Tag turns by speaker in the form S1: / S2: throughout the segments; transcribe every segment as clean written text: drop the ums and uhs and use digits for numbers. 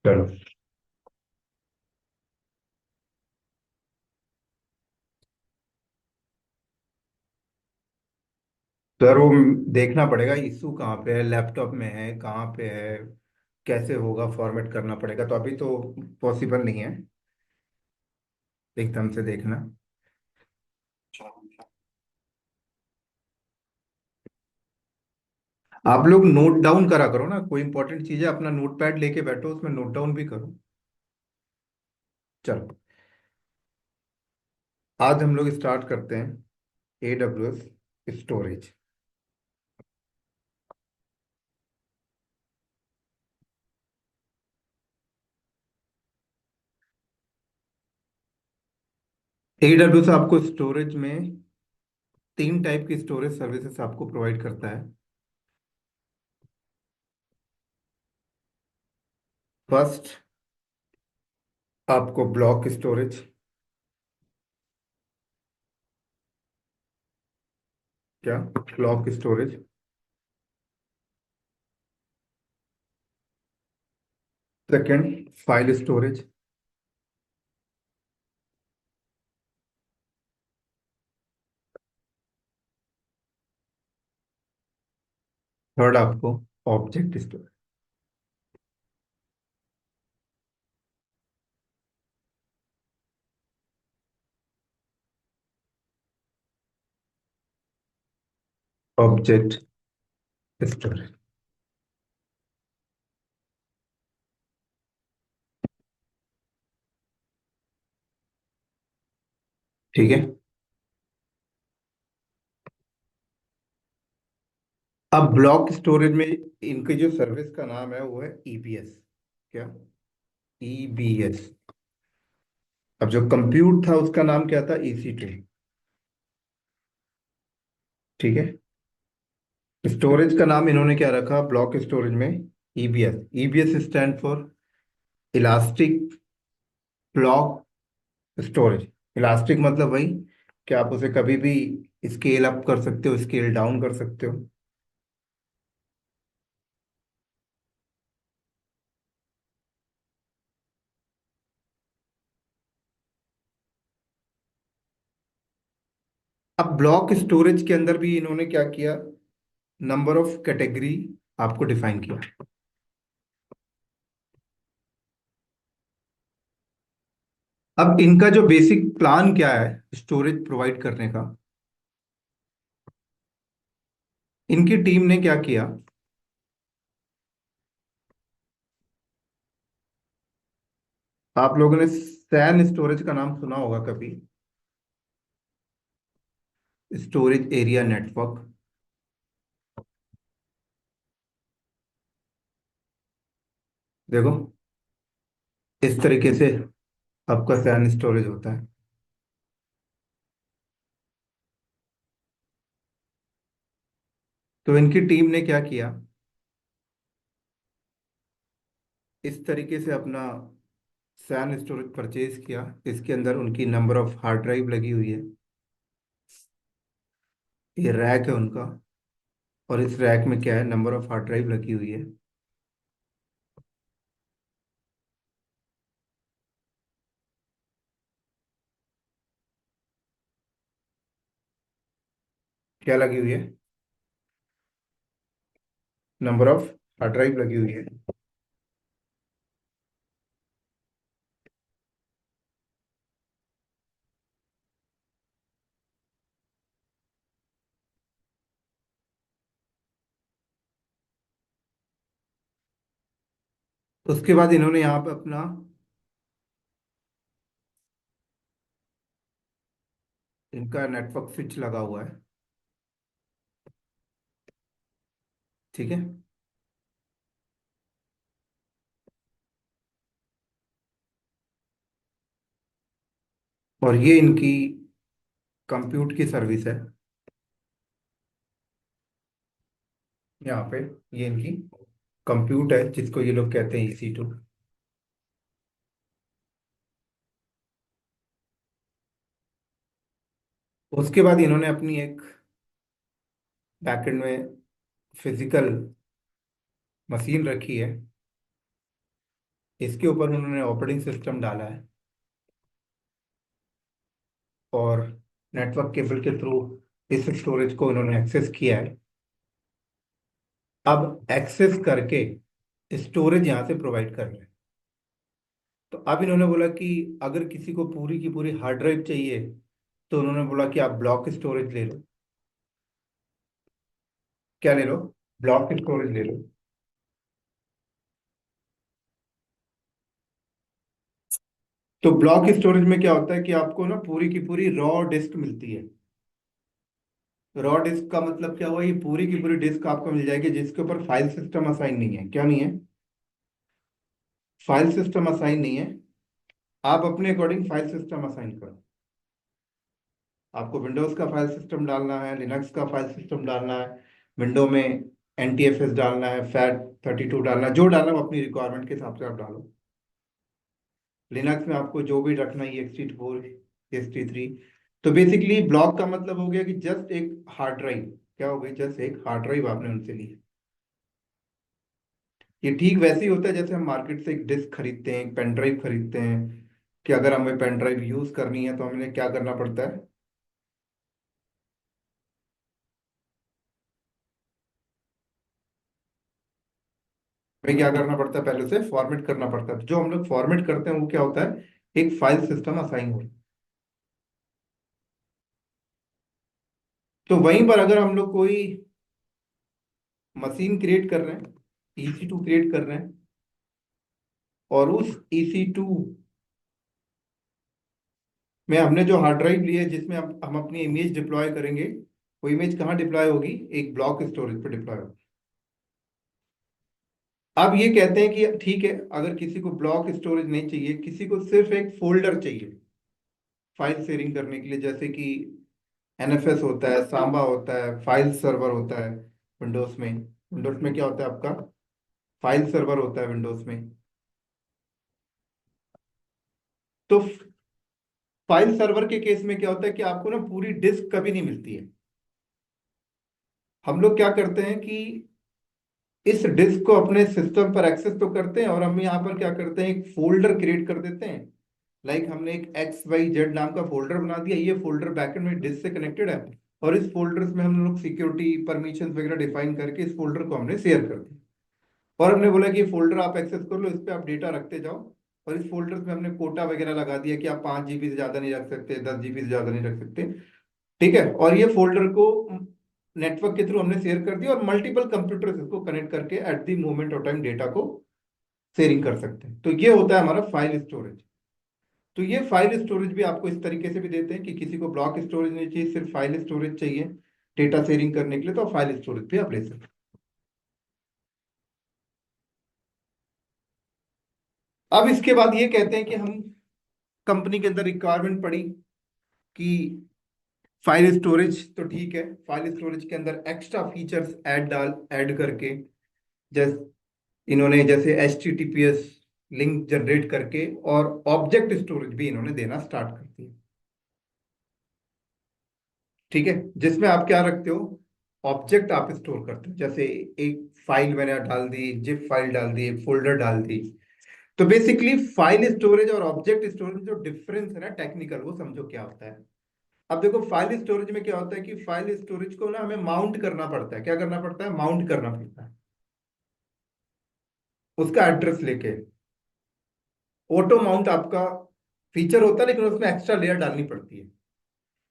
S1: चलो। सर वो देखना पड़ेगा इशू कहाँ पे है, लैपटॉप में है, कहाँ पे है, कैसे होगा, फॉर्मेट करना पड़ेगा। तो अभी तो पॉसिबल नहीं है एकदम से देखना। आप लोग नोट डाउन करा करो ना, कोई इंपॉर्टेंट चीज़ है अपना नोट पैड लेके बैठो, उसमें नोट डाउन भी करो। चलो, आज हम लोग स्टार्ट करते हैं AWS स्टोरेज। AWS आपको स्टोरेज में तीन टाइप की स्टोरेज सर्विसेज आपको प्रोवाइड करता है। फर्स्ट, आपको ब्लॉक स्टोरेज। क्या? Block storage. Second, file storage. Third, आपको ऑब्जेक्ट स्टोरेज। Object storage. ठीक है। अब ब्लॉक स्टोरेज में इनके जो सर्विस का नाम है वो है EBS। क्या? EBS। अब जो कंप्यूट था उसका नाम क्या था? EC2। ठीक है। स्टोरेज का नाम इन्होंने क्या रखा ब्लॉक स्टोरेज में? EBS। EBS stand for elastic block storage. Elastic मतलब वही कि आप उसे कभी भी स्केल अप कर सकते हो, स्केल डाउन कर सकते हो। अब ब्लॉक स्टोरेज के अंदर भी इन्होंने क्या किया, नंबर ऑफ कैटेगरी आपको डिफाइन किया। अब इनका जो बेसिक प्लान क्या है स्टोरेज प्रोवाइड करने का, इनकी टीम ने क्या किया, आप लोगों ने सैन स्टोरेज का नाम सुना होगा कभी? Storage area network. देखो, इस तरीके से आपका सैन स्टोरेज होता है। तो इनकी टीम ने क्या किया, इस तरीके से अपना सैन स्टोरेज परचेज किया। इसके अंदर उनकी नंबर ऑफ हार्ड ड्राइव लगी हुई है। ये रैक है उनका, और इस रैक में क्या है, नंबर ऑफ हार्ड ड्राइव लगी हुई है। क्या लगी हुई है? नंबर ऑफ हार्ड ड्राइव लगी हुई है। उसके बाद इन्होंने यहाँ पे अपना इनका नेटवर्क स्विच लगा हुआ है। ठीक है। और ये इनकी कंप्यूट की सर्विस है यहाँ पे। ये इनकी कंप्यूट है जिसको ये लोग कहते हैं EC2। उसके बाद इन्होंने अपनी एक बैकएंड में फिजिकल मशीन रखी है। इसके ऊपर उन्होंने ऑपरेटिंग सिस्टम डाला है और नेटवर्क केबल के थ्रू इस स्टोरेज को उन्होंने एक्सेस किया है। अब एक्सेस करके स्टोरेज यहाँ से प्रोवाइड कर रहे हैं। तो अब इन्होंने बोला कि अगर किसी को पूरी की पूरी हार्ड ड्राइव चाहिए तो उन्होंने बोला कि आप ब्लॉक स्टोरेज ले लो। क्या ले लो? ब्लॉक स्टोरेज ले लो। तो ब्लॉक स्टोरेज में क्या होता है कि आपको ना पूरी की पूरी रॉ डिस्क मिलती है। रॉ डिस्क का मतलब क्या हुआ? ये पूरी की पूरी डिस्क आपको मिल जाएगी जिसके ऊपर फाइल सिस्टम असाइन नहीं है। क्या नहीं है? फाइल सिस्टम असाइन नहीं है। आप अपने अकॉर्डिंग फाइल सिस्टम असाइन करो। आपको विंडोज का फाइल सिस्टम डालना है, लिनक्स का फाइल सिस्टम डालना है, विंडो में NTFS डालना है, FAT32 डालना है, जो डालना है वो अपनी रिक्वायरमेंट के हिसाब से आप डालो। लिनक्स में आपको जो भी रखना है ext4, ext3। तो बेसिकली ब्लॉक का मतलब हो गया कि जस्ट एक हार्ड ड्राइव। क्या हो गई? जस्ट एक हार्ड ड्राइव आपने उनसे ली। ये ठीक वैसे ही होता है जैसे हम मार्केट से एक डिस्क खरीदते हैं, एक पेन ड्राइव खरीदते हैं, कि अगर हमें पेन ड्राइव यूज करनी है तो हमें क्या करना पड़ता है? हमें क्या करना पड़ता है? पहले उसे फॉर्मेट करना पड़ता है। तो जो हम लोग फॉर्मेट करते हैं वो क्या होता है? एक फाइल सिस्टम असाइन हो। तो वहीं पर अगर हम लोग कोई मशीन क्रिएट कर रहे हैं, EC2 क्रिएट कर रहे हैं, और उस EC2 में हमने जो हार्ड ड्राइव ली है जिसमें हम अपनी इमेज डिप्लॉय करेंगे, वो इमेज कहाँ डिप्लॉय होगी? एक ब्लॉक स्टोरेज पर डिप्लॉय होगी। अब ये कहते हैं कि ठीक है, अगर किसी को ब्लॉक स्टोरेज नहीं चाहिए, किसी को सिर्फ एक फोल्डर चाहिए फाइल शेयरिंग करने के लिए, जैसे कि NFS होता है, सांबा होता है, फाइल सर्वर होता है। विंडोज में क्या होता है आपका? फाइल सर्वर होता है विंडोज में। तो फाइल सर्वर के केस में क्या होता है कि आपको ना पूरी डिस्क कभी नहीं मिलती है। हम लोग क्या करते हैं कि इस डिस्क को अपने सिस्टम पर एक्सेस तो करते हैं, और हम यहाँ पर क्या करते हैं? एक फोल्डर क्रिएट कर देते हैं। लाइक हमने एक XYZ नाम का फोल्डर बना दिया। ये फोल्डर बैकएंड में डिस्क से कनेक्टेड है, और इस फोल्डर्स में हम लोग सिक्योरिटी परमिशन वगैरह डिफाइन करके इस फोल्डर को हमने शेयर कर दिया। और हमने बोला कि ये फोल्डर आप एक्सेस कर लो, इस पे आप डेटा रखते जाओ। और इस फोल्डर्स में हमने कोटा वगैरह लगा दिया कि आप 5 GB से ज्यादा नहीं रख सकते, 10 GB से ज्यादा नहीं रख सकते। ठीक है। और ये फोल्डर को नेटवर्क के थ्रू हमने शेयर कर दिया, और मल्टीपल कंप्यूटर इसको कनेक्ट करके at the moment of time data को शेयरिंग कर सकते हैं। तो ये होता है हमारा फाइल स्टोरेज। तो ये फाइल स्टोरेज भी आपको इस तरीके से भी देते हैं कि किसी को ब्लॉक स्टोरेज नहीं चाहिए, सिर्फ फाइल स्टोरेज चाहिए डेटा शेयरिंग करने के लिए, तो फाइल स्टोरेज भी आप ले सकते हैं। अब इसके बाद ये कहते हैं कि हम कंपनी के अंदर रिक्वायरमेंट पड़ी कि फाइल स्टोरेज तो ठीक है, फाइल स्टोरेज के अंदर एक्स्ट्रा फीचर्स ऐड करके, जैसे इन्होंने जैसे HTTPS लिंक जनरेट करके और ऑब्जेक्ट स्टोरेज भी इन्होंने देना स्टार्ट कर दिया। ठीक है। जिसमें आप क्या रखते हो? ऑब्जेक्ट आप स्टोर करते हो। जैसे एक फाइल मैंने डाल दी, जिप फाइल डाल दी, एक फोल्डर डाल दी। तो बेसिकली फाइल स्टोरेज और ऑब्जेक्ट स्टोरेज में जो डिफरेंस है ना टेक्निकल, वो समझो क्या होता है। अब देखो फाइल स्टोरेज में क्या होता है कि फाइल स्टोरेज को ना हमें माउंट करना पड़ता है। क्या करना पड़ता है? माउंट करना पड़ता है उसका एड्रेस लेके। ऑटो माउंट आपका फीचर होता है, लेकिन उसमें एक्स्ट्रा लेयर डालनी पड़ती है।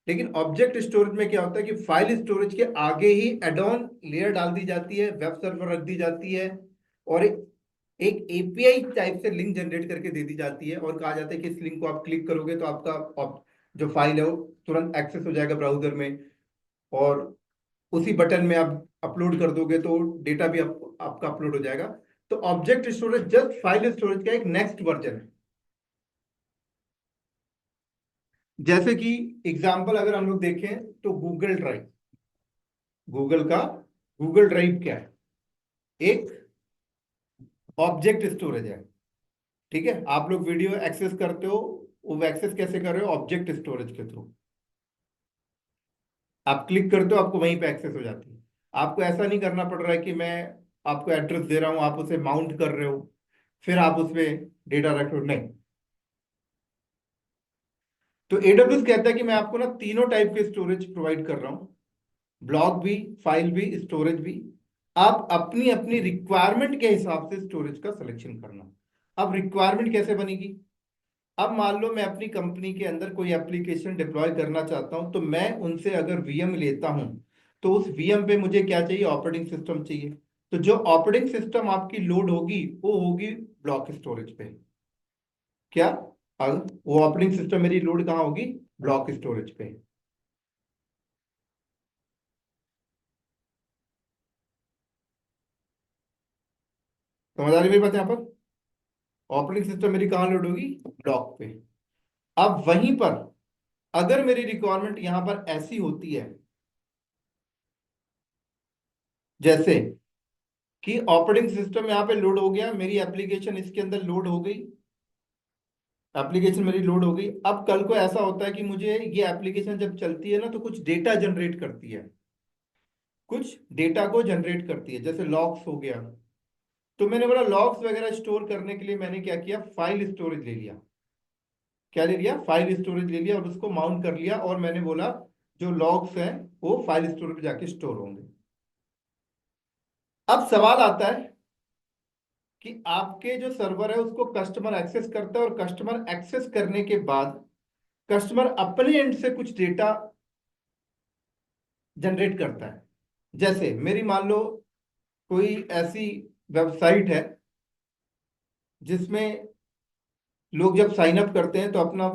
S1: लेकिन ऑब्जेक्ट स्टोरेज में क्या होता है कि फाइल स्टोरेज के आगे ही एड ऑन लेयर डाल दी जाती है, वेब सर्वर रख दी जाती है, और एक API टाइप से लिंक जनरेट करके दे दी जाती है, और कहा जाता है कि इस लिंक को आप क्लिक करोगे तो आपका जो फाइल है वो तुरंत एक्सेस हो जाएगा ब्राउजर में, और उसी बटन में आप अपलोड कर दोगे तो डेटा भी आपका अपलोड हो जाएगा। तो object storage just file storage का एक नेक्स्ट वर्जन है। जैसे कि एग्जांपल अगर हम लोग देखें तो गूगल का गूगल ड्राइव क्या है? एक ऑब्जेक्ट स्टोरेज है। ठीक है। आप लोग वीडियो एक्सेस करते हो, वो एक्सेस कैसे कर रहे हो? ऑब्जेक्ट स्टोरेज के थ्रू। आप क्लिक करते हो, आपको वहीं पे एक्सेस हो जाती है। आपको ऐसा नहीं करना पड़ रहा है कि मैं आपको एड्रेस दे रहा हूं, आप उसे माउंट कर रहे हो, फिर आप उसमें डेटा रखो नहीं। तो एडब्ल्यूएस कहता है कि मैं आपको ना तीनों टाइप के स्टोरेज प्रोवाइड कर रहा हूँ, ब्लॉक भी, फाइल भी, स्टोरेज भी। आप अपनी अपनी रिक्वायरमेंट के हिसाब से स्टोरेज का सिलेक्शन करना। अब रिक्वायरमेंट कैसे बनेगी? अब मान लो मैं अपनी कंपनी के अंदर कोई एप्लीकेशन डिप्लॉय करना चाहता हूं, तो मैं उनसे अगर वीएम लेता हूं, तो उस वीएम पे मुझे क्या चाहिए? ऑपरेटिंग सिस्टम चाहिए। तो जो ऑपरेटिंग सिस्टम आपकी लोड होगी वो होगी ब्लॉक स्टोरेज पे। क्या? वो ऑपरेटिंग सिस्टम मेरी लोड कहाँ होगी? ब्लॉक स्टोरेज पे। समझ आ रही मेरी बात यहाँ पर? ऑपरेटिंग सिस्टम मेरी कहाँ लोड होगी? ब्लॉक पे। अब वहीं पर अगर मेरी रिक्वायरमेंट यहां पर ऐसी होती है, जैसे कि ऑपरेटिंग सिस्टम यहाँ पे लोड हो गया, मेरी एप्लीकेशन इसके अंदर लोड हो गई, एप्लीकेशन मेरी लोड हो गई। अब कल को ऐसा होता है कि मुझे ये एप्लीकेशन जब चलती है ना, तो कुछ डेटा जनरेट करती है, कुछ डेटा को जनरेट करती है, जैसे लॉग्स हो गया। तो मैंने बोला लॉग्स वगैरह स्टोर करने के लिए मैंने क्या किया? फाइल स्टोरेज ले लिया। क्या ले लिया? फाइल स्टोरेज ले लिया और उसको माउंट कर लिया, और मैंने बोला जो लॉग्स हैं वो फाइल स्टोरेज पे जाके स्टोर होंगे। अब सवाल आता है कि आपके जो सर्वर है उसको कस्टमर एक्सेस करता है, और कस्टमर एक्सेस करने के बाद कस्टमर अपने एंड से कुछ डेटा जनरेट करता है। जैसे मेरी मान लो कोई ऐसी वेबसाइट है जिसमें लोग जब साइन अप करते हैं तो अपना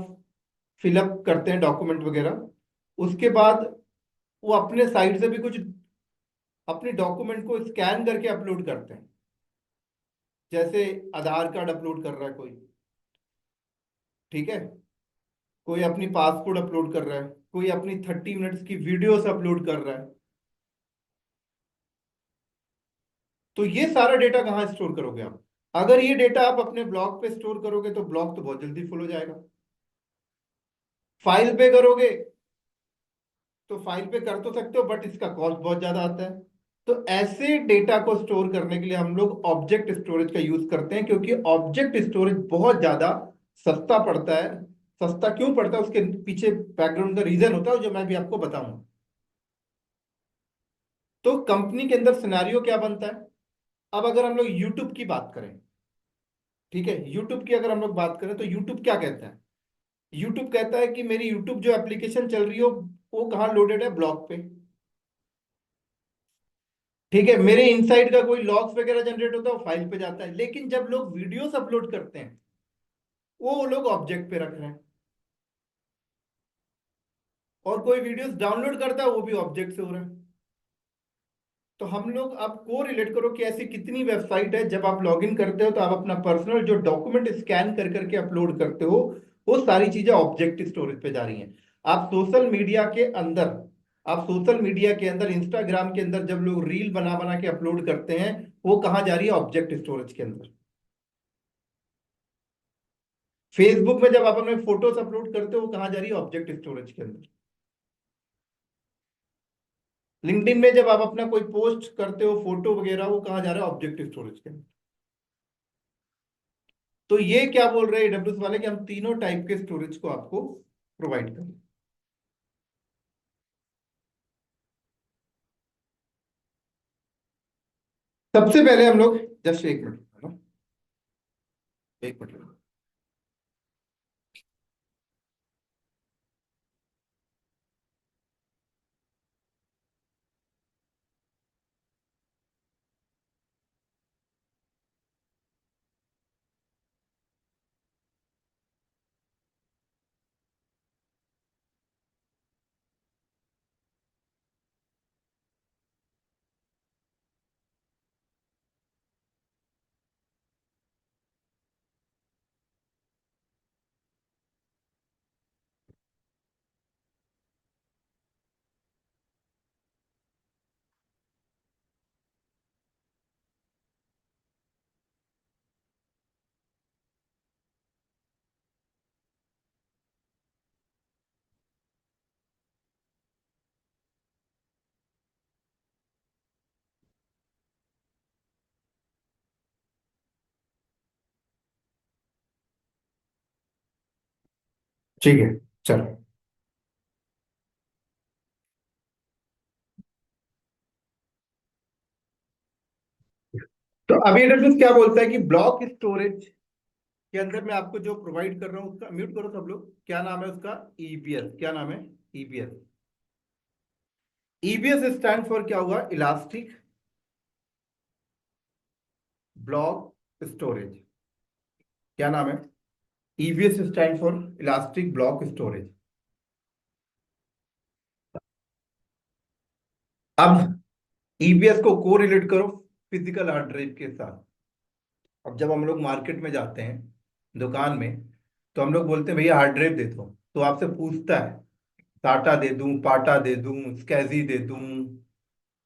S1: फिलअप करते हैं डॉक्यूमेंट वगैरह, उसके बाद वो अपने साइड से भी कुछ अपने डॉक्यूमेंट को स्कैन करके अपलोड करते हैं। जैसे आधार कार्ड अपलोड कर रहा है कोई, ठीक है, कोई अपनी पासपोर्ट अपलोड कर रहा है, कोई अपनी 30 मिनट्स की वीडियोस अपलोड कर रहा है। तो ये सारा डेटा कहाँ स्टोर करोगे आप? अगर ये डेटा आप अपने ब्लॉग पे स्टोर करोगे तो ब्लॉग तो बहुत जल्दी फुल हो जाएगा। फाइल पे करोगे तो फाइल पे कर तो सकते हो, बट इसका कॉस्ट बहुत ज्यादा आता है। तो ऐसे डेटा को स्टोर करने के लिए हम लोग ऑब्जेक्ट स्टोरेज का यूज करते हैं, क्योंकि ऑब्जेक्ट स्टोरेज बहुत ज्यादा सस्ता पड़ता है। सस्ता क्यों पड़ता है उसके पीछे बैकग्राउंड का रीजन होता है, जो मैं भी आपको बताऊंगा। तो कंपनी के अंदर सिनेरियो क्या बनता है? अब अगर हम लोग यूट्यूब की बात करें, ठीक है, यूट्यूब की अगर हम लोग बात करें तो यूट्यूब क्या कहता है? यूट्यूब कहता है कि मेरी यूट्यूब जो एप्लीकेशन चल रही हो वो कहाँ लोडेड है? ब्लॉग पे। ठीक है, मेरे इनसाइड का कोई लॉग्स वगैरह जनरेट होता है वो फाइल पे जाता है, लेकिन जब लोग वीडियोस अपलोड करते हैं वो लोग ऑब्जेक्ट पे रख रहे हैं, और कोई वीडियोस डाउनलोड करता है वो भी ऑब्जेक्ट से हो रहा है। तो हम लोग अब को रिलेट करो कि ऐसी कितनी वेबसाइट है, जब आप लॉगिन करते हो तो आप अपना पर्सनल जो डॉक्यूमेंट स्कैन कर करके अपलोड करते हो, वो सारी चीजें ऑब्जेक्ट स्टोरेज पे जा रही हैं। आप सोशल मीडिया के अंदर आप सोशल मीडिया के अंदर इंस्टाग्राम के अंदर जब लोग रील बना बना के अपलोड करते हैं, वो कहाँ जा रही है? ऑब्जेक्ट स्टोरेज के अंदर। फेसबुक में जब आप अपने फोटोज अपलोड करते हो वो कहाँ जा रही है? ऑब्जेक्ट स्टोरेज के अंदर। लिंक्डइन में जब आप अपना कोई पोस्ट करते हो फोटो वगैरह, वो कहाँ जा रहा है? ऑब्जेक्ट स्टोरेज के अंदर। तो ये क्या बोल रहे हैं AWS वाले कि हम तीनों टाइप के स्टोरेज को आपको प्रोवाइड करें। सबसे पहले हम लोग, जस्ट एक मिनट है ना, एक मिनट। ठीक है, चलो। तो अभी एडब्ल्यूएस क्या बोलता है कि ब्लॉक स्टोरेज के अंदर मैं आपको जो प्रोवाइड कर रहा हूँ उसका म्यूट करो सब लोग, क्या नाम है उसका? ईबीएस। क्या नाम है? ईबीएस। ईबीएस स्टैंड फॉर क्या हुआ? Elastic block storage. क्या नाम है? EBS stand for elastic block storage. अब ईबीएस को को रिलेट करो फिजिकल हार्ड ड्राइव के साथ। अब जब हम लोग मार्केट में जाते हैं, दुकान में, तो हम लोग बोलते हैं भैया हार्ड ड्राइव दे दो, तो आपसे पूछता है टाटा दे दूं, पाटा दे दूं, स्कैजी दे दूं,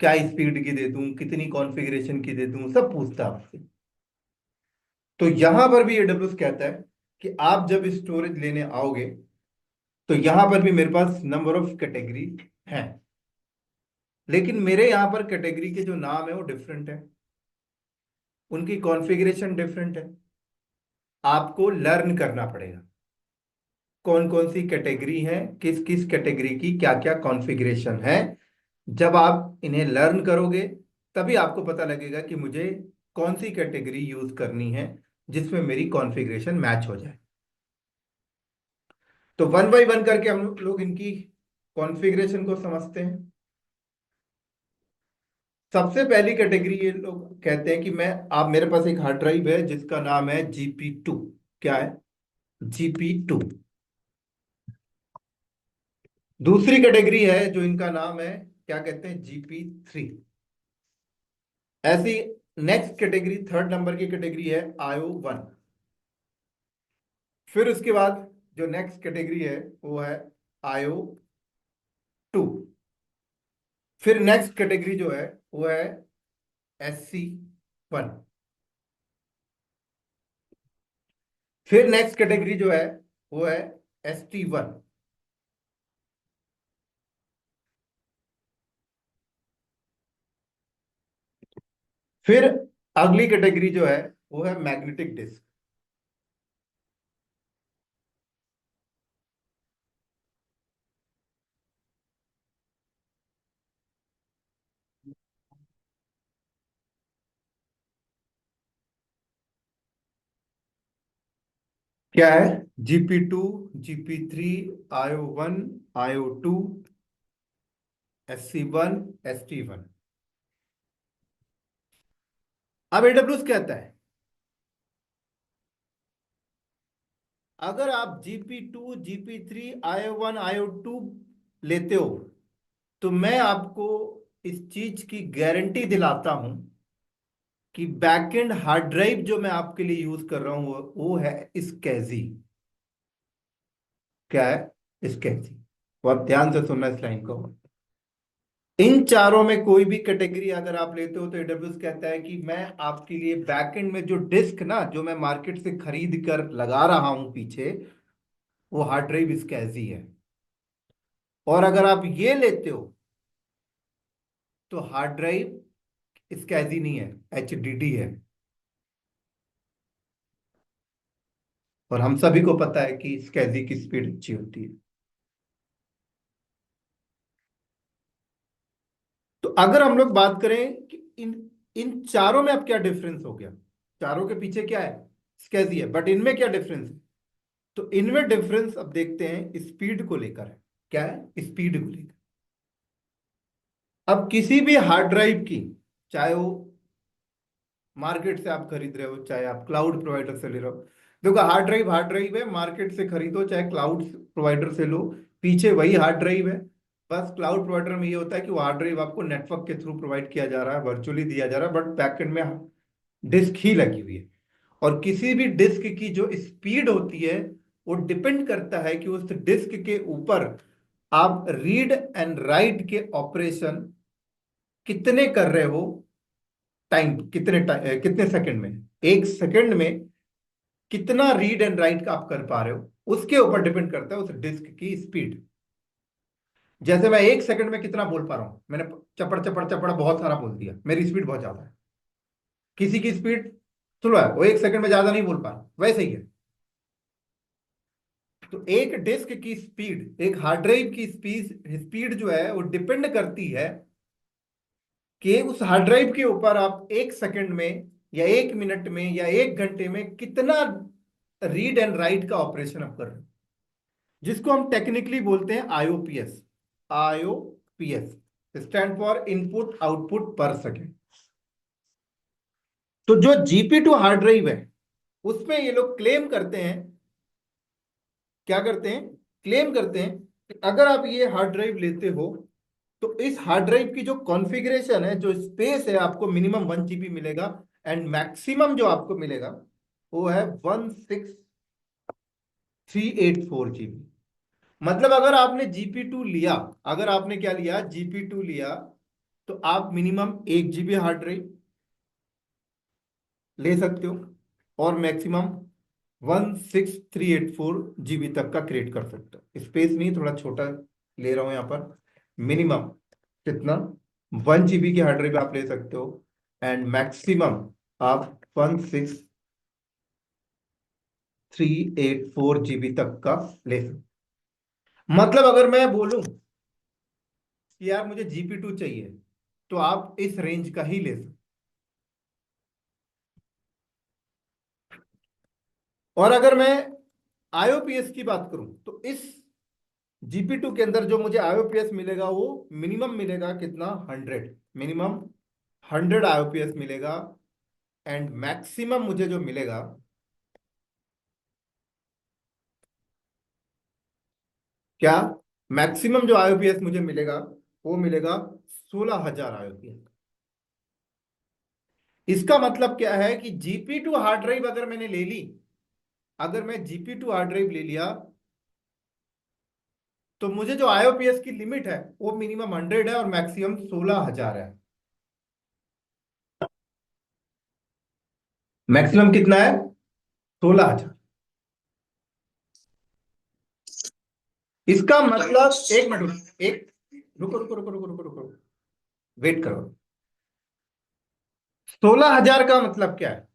S1: क्या स्पीड की दे दूं, कितनी कॉन्फ़िगरेशन की दे दूं, सब पूछता है आपसे। तो यहां पर भी एडब्ल्यूएस कहता है कि आप जब स्टोरेज लेने आओगे तो यहां पर भी मेरे पास नंबर ऑफ कैटेगरी है, लेकिन मेरे यहां पर कैटेगरी के जो नाम है वो डिफरेंट है, उनकी कॉन्फ़िगरेशन डिफरेंट है। आपको लर्न करना पड़ेगा कौन कौन सी कैटेगरी है, किस किस कैटेगरी की क्या क्या कॉन्फ़िगरेशन है। जब आप इन्हें लर्न करोगे तभी आपको पता लगेगा कि मुझे कौन सी कैटेगरी यूज करनी है जिसमें मेरी कॉन्फ़िगरेशन मैच हो जाए। तो वन बाय वन करके हम लोग इनकी कॉन्फ़िगरेशन को समझते हैं। सबसे पहली कैटेगरी ये लोग कहते हैं कि मैं, आप मेरे पास एक हार्ड ड्राइव है जिसका नाम है GP2। क्या है? GP2। दूसरी कैटेगरी है जो इनका नाम है, क्या कहते हैं? GP3। ऐसी नेक्स्ट कैटेगरी, थर्ड नंबर की कैटेगरी है IO1। फिर उसके बाद जो नेक्स्ट कैटेगरी है वो है IO2। फिर नेक्स्ट कैटेगरी जो है वो है SC1। फिर नेक्स्ट कैटेगरी जो है वो है ST1। फिर अगली कैटेगरी जो है वो है मैग्नेटिक डिस्क। क्या है? GP2, GP3, IO1, IO2, SC1, ST1। अब AWS कहता है अगर आप GP2, GP3, IO1, IO2 लेते हो तो मैं आपको इस चीज की गारंटी दिलाता हूं कि बैकएंड हार्ड ड्राइव जो मैं आपके लिए यूज कर रहा हूं वो है स्कैजी। क्या है? स्कैजी। बहुत ध्यान से सुनना इस लाइन को। इन चारों में कोई भी कैटेगरी अगर आप लेते हो तो एडब्ल्यूएस कहता है कि मैं आपके लिए बैकएंड में जो डिस्क ना, जो मैं मार्केट से खरीद कर लगा रहा हूं पीछे, वो हार्ड ड्राइव स्कैजी है। और अगर आप ये लेते हो तो हार्ड ड्राइव स्कैजी नहीं है, HDD है। और हम सभी को पता है कि स्कैजी की स्पीड अच्छी होती है। तो अगर हम लोग बात करें कि इन इन चारों में अब क्या डिफरेंस हो गया, चारों के पीछे क्या है? स्कैजी है, बट इनमें क्या डिफरेंस है? तो इनमें डिफरेंस अब देखते हैं स्पीड को लेकर है। क्या है? स्पीड को लेकर। अब किसी भी हार्ड ड्राइव की, चाहे वो मार्केट से आप खरीद रहे हो चाहे आप क्लाउड प्रोवाइडर से ले रहे हो, देखो हार्ड ड्राइव है, मार्केट से खरीदो चाहे क्लाउड प्रोवाइडर से लो, पीछे वही हार्ड ड्राइव है। बस क्लाउड प्रोवाइडर में ये होता है कि वो हार्ड ड्राइव आपको नेटवर्क के थ्रू प्रोवाइड किया जा रहा है, वर्चुअली दिया जा रहा है, बट बैकएंड में डिस्क ही लगी हुई है। और किसी भी डिस्क की जो स्पीड होती है वो डिपेंड करता है कि उस डिस्क के ऊपर आप रीड एंड राइट के ऑपरेशन कितने कर रहे हो, टाइम कितने सेकंड में, एक सेकंड में कितना रीड एंड राइट का आप कर पा रहे हो, उसके ऊपर डिपेंड करता है उस डिस्क की स्पीड। जैसे मैं एक सेकंड में कितना बोल पा रहा हूं, मैंने चपड़ चपड़ चपड़ बहुत सारा बोल दिया, मेरी स्पीड बहुत ज्यादा है। किसी की स्पीड स्लो है, वो एक सेकंड में ज्यादा नहीं बोल पा रहा, वैसे ही है। तो एक डिस्क की स्पीड, एक हार्ड ड्राइव की स्पीड स्पीड जो है वो डिपेंड करती है कि उस हार्ड ड्राइव के ऊपर आप 1 सेकंड में या 1 मिनट में या 1 घंटे में कितना रीड एंड राइट का ऑपरेशन आप कर रहे हो, जिसको हम टेक्निकली बोलते हैं आईओपीएस। आईओपीएस स्टैंड फॉर इनपुट आउटपुट पर सेकेंड। तो जो जीपी2 हार्ड ड्राइव है उसमें ये लोग क्लेम करते हैं, क्या करते हैं, क्लेम करते हैं कि अगर आप ये हार्ड ड्राइव लेते हो तो इस हार्ड ड्राइव की जो कॉन्फ़िगरेशन है, जो स्पेस है, आपको मिनिमम 1 GB मिलेगा एंड मैक्सिमम जो आपको मिलेगा वो है 16384 GB। मतलब अगर आपने जीपी टू लिया, अगर आपने क्या लिया, जीपी टू लिया, तो आप मिनिमम 1 GB हार्ड ड्राइव ले सकते हो और मैक्सिमम 16384 GB तक का क्रिएट कर सकते हो। स्पेस नहीं, थोड़ा छोटा ले रहा हूं यहां पर। मिनिमम कितना, 1 GB की हार्ड ड्राइव आप ले सकते हो एंड मैक्सिमम आप 16384 GB तक का ले सकते हो। मतलब अगर मैं बोलूं कि यार मुझे जीपी2 चाहिए, तो आप इस रेंज का ही ले सकते हो। और अगर मैं आईओपीएस की बात करूं तो इस जीपी2 के अंदर जो मुझे आईओपीएस मिलेगा वो मिनिमम मिलेगा कितना, 100। मिनिमम 100 आईओपीएस मिलेगा एंड मैक्सिमम मुझे जो मिलेगा, क्या, मैक्सिमम जो आईओपीएस मुझे मिलेगा वो मिलेगा 16,000 आईओपीएस। इसका मतलब क्या है कि जीपी2 हार्ड ड्राइव अगर मैंने ले ली, अगर मैं जीपी2 हार्ड ड्राइव ले लिया, तो मुझे जो आईओपीएस की लिमिट है वो मिनिमम 100 है और मैक्सिमम 16,000 है। मैक्सिमम कितना है, 16,000। इसका मतलब, एक मिनट एक, रुको रुको रुको रुको रुको रुको, वेट करो। 16,000 का मतलब क्या है,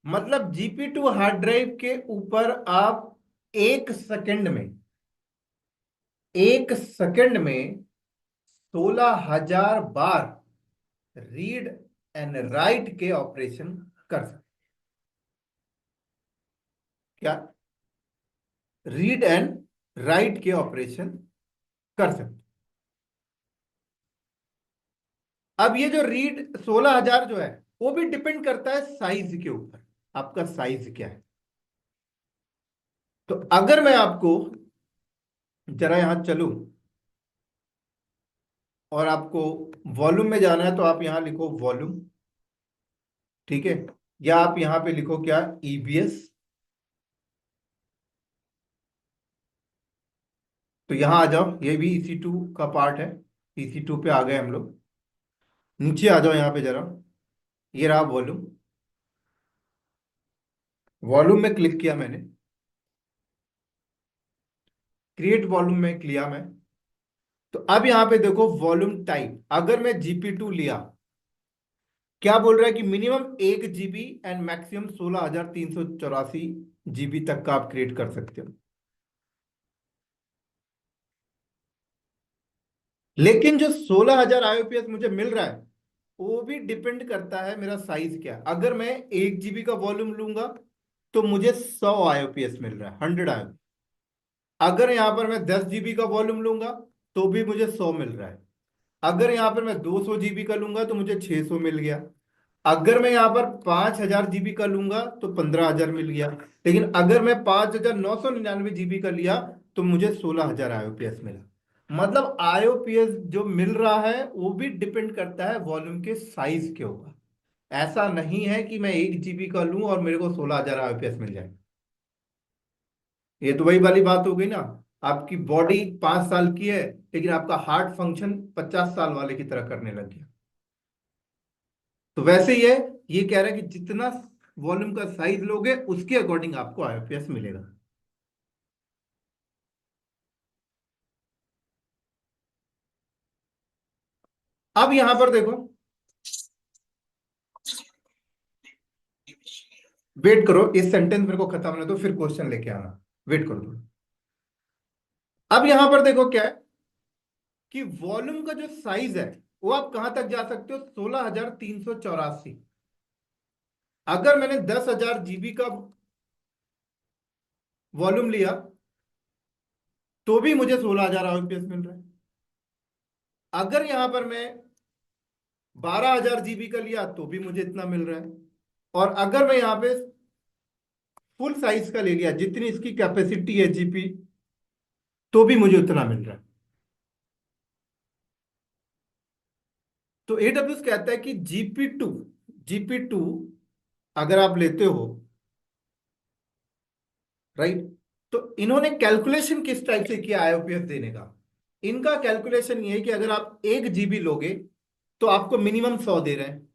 S1: मतलब जीपी2 हार्ड ड्राइव के ऊपर आप 1 सेकंड में, 1 सेकंड में 16,000 बार रीड एंड राइट के ऑपरेशन कर सकते। क्या, रीड एंड राइट के ऑपरेशन कर सकते। अब ये जो रीड 16,000 जो है वो भी डिपेंड करता है साइज के ऊपर, आपका साइज क्या है। तो अगर मैं आपको जरा यहां चलूं और आपको वॉल्यूम में जाना है तो आप यहां लिखो वॉल्यूम, ठीक है, या आप यहां पे लिखो क्या, ईबीएस। तो यहां आ जाओ, ये भी EC2 का पार्ट है। EC2 पे आ गए हम लोग। नीचे आ जाओ यहां पे जरा, ये रहा वॉल्यूम। वॉल्यूम में क्लिक किया मैंने, क्रिएट वॉल्यूम में किया मैं। तो अब यहां पे देखो वॉल्यूम टाइप, अगर मैं जीपी2 लिया, क्या बोल रहा है कि minimum 1 GB and maximum 16,384 GB तक का आप क्रिएट कर सकते हो। लेकिन जो 16,000 आईओपीएस मुझे मिल रहा है वो भी डिपेंड करता है मेरा साइज क्या है। अगर मैं 1 GB का वॉल्यूम लूंगा तो मुझे 100 आईओपीएस मिल रहा है, 100 आईओपीएस। अगर यहां पर मैं 10 GB का वॉल्यूम लूंगा तो भी मुझे 100 मिल रहा है। अगर यहां पर मैं 200 GB का लूंगा तो मुझे 600 मिल गया। अगर मैं यहां पर 5,000 GB का लूंगा तो 15,000 मिल गया। लेकिन अगर मैं 5,999 GB का लिया तो मुझे 16,000 आईओपीएस मिला। मतलब आईओपीएस जो मिल रहा है वो भी डिपेंड करता है वॉल्यूम के साइज के ऊपर। ऐसा नहीं है कि मैं 1 GB का लूं और मेरे को 16,000 आईओपीएस मिल जाए। ये तो वही वाली बात हो गई ना, आपकी बॉडी 5 साल की है लेकिन आपका हार्ट फंक्शन 50 साल वाले की तरह करने लग गया। तो वैसे ही है, ये कह रहा है कि जितना वॉल्यूम का साइज लोगे उसके अकॉर्डिंग आपको आईओपीएस मिलेगा। अब यहां पर देखो, वेट करो, इस सेंटेंस मेरे को खत्म होने दो फिर क्वेश्चन लेके आना। वेट करो थोड़ा। अब यहां पर देखो क्या है कि वॉल्यूम का जो साइज है वो आप कहां तक जा सकते हो, 16,384। अगर मैंने 10,000 GB का वॉल्यूम लिया तो भी मुझे 16,000 मिल रहा है। अगर यहां पर मैं 12,000 GB का लिया तो भी मुझे इतना मिल रहा है। और अगर मैं यहाँ पे फुल साइज का ले लिया, जितनी इसकी कैपेसिटी है जीपी, तो भी मुझे उतना मिल रहा है। तो एडब्ल्यूएस कहता है कि जीपी टू अगर आप लेते हो, राइट, तो इन्होंने कैलकुलेशन किस टाइप से किया आईओपीएस देने का। इनका कैलकुलेशन ये है कि अगर आप 1 GB लोगे तो आपको मिनिमम 100 दे रहे हैं।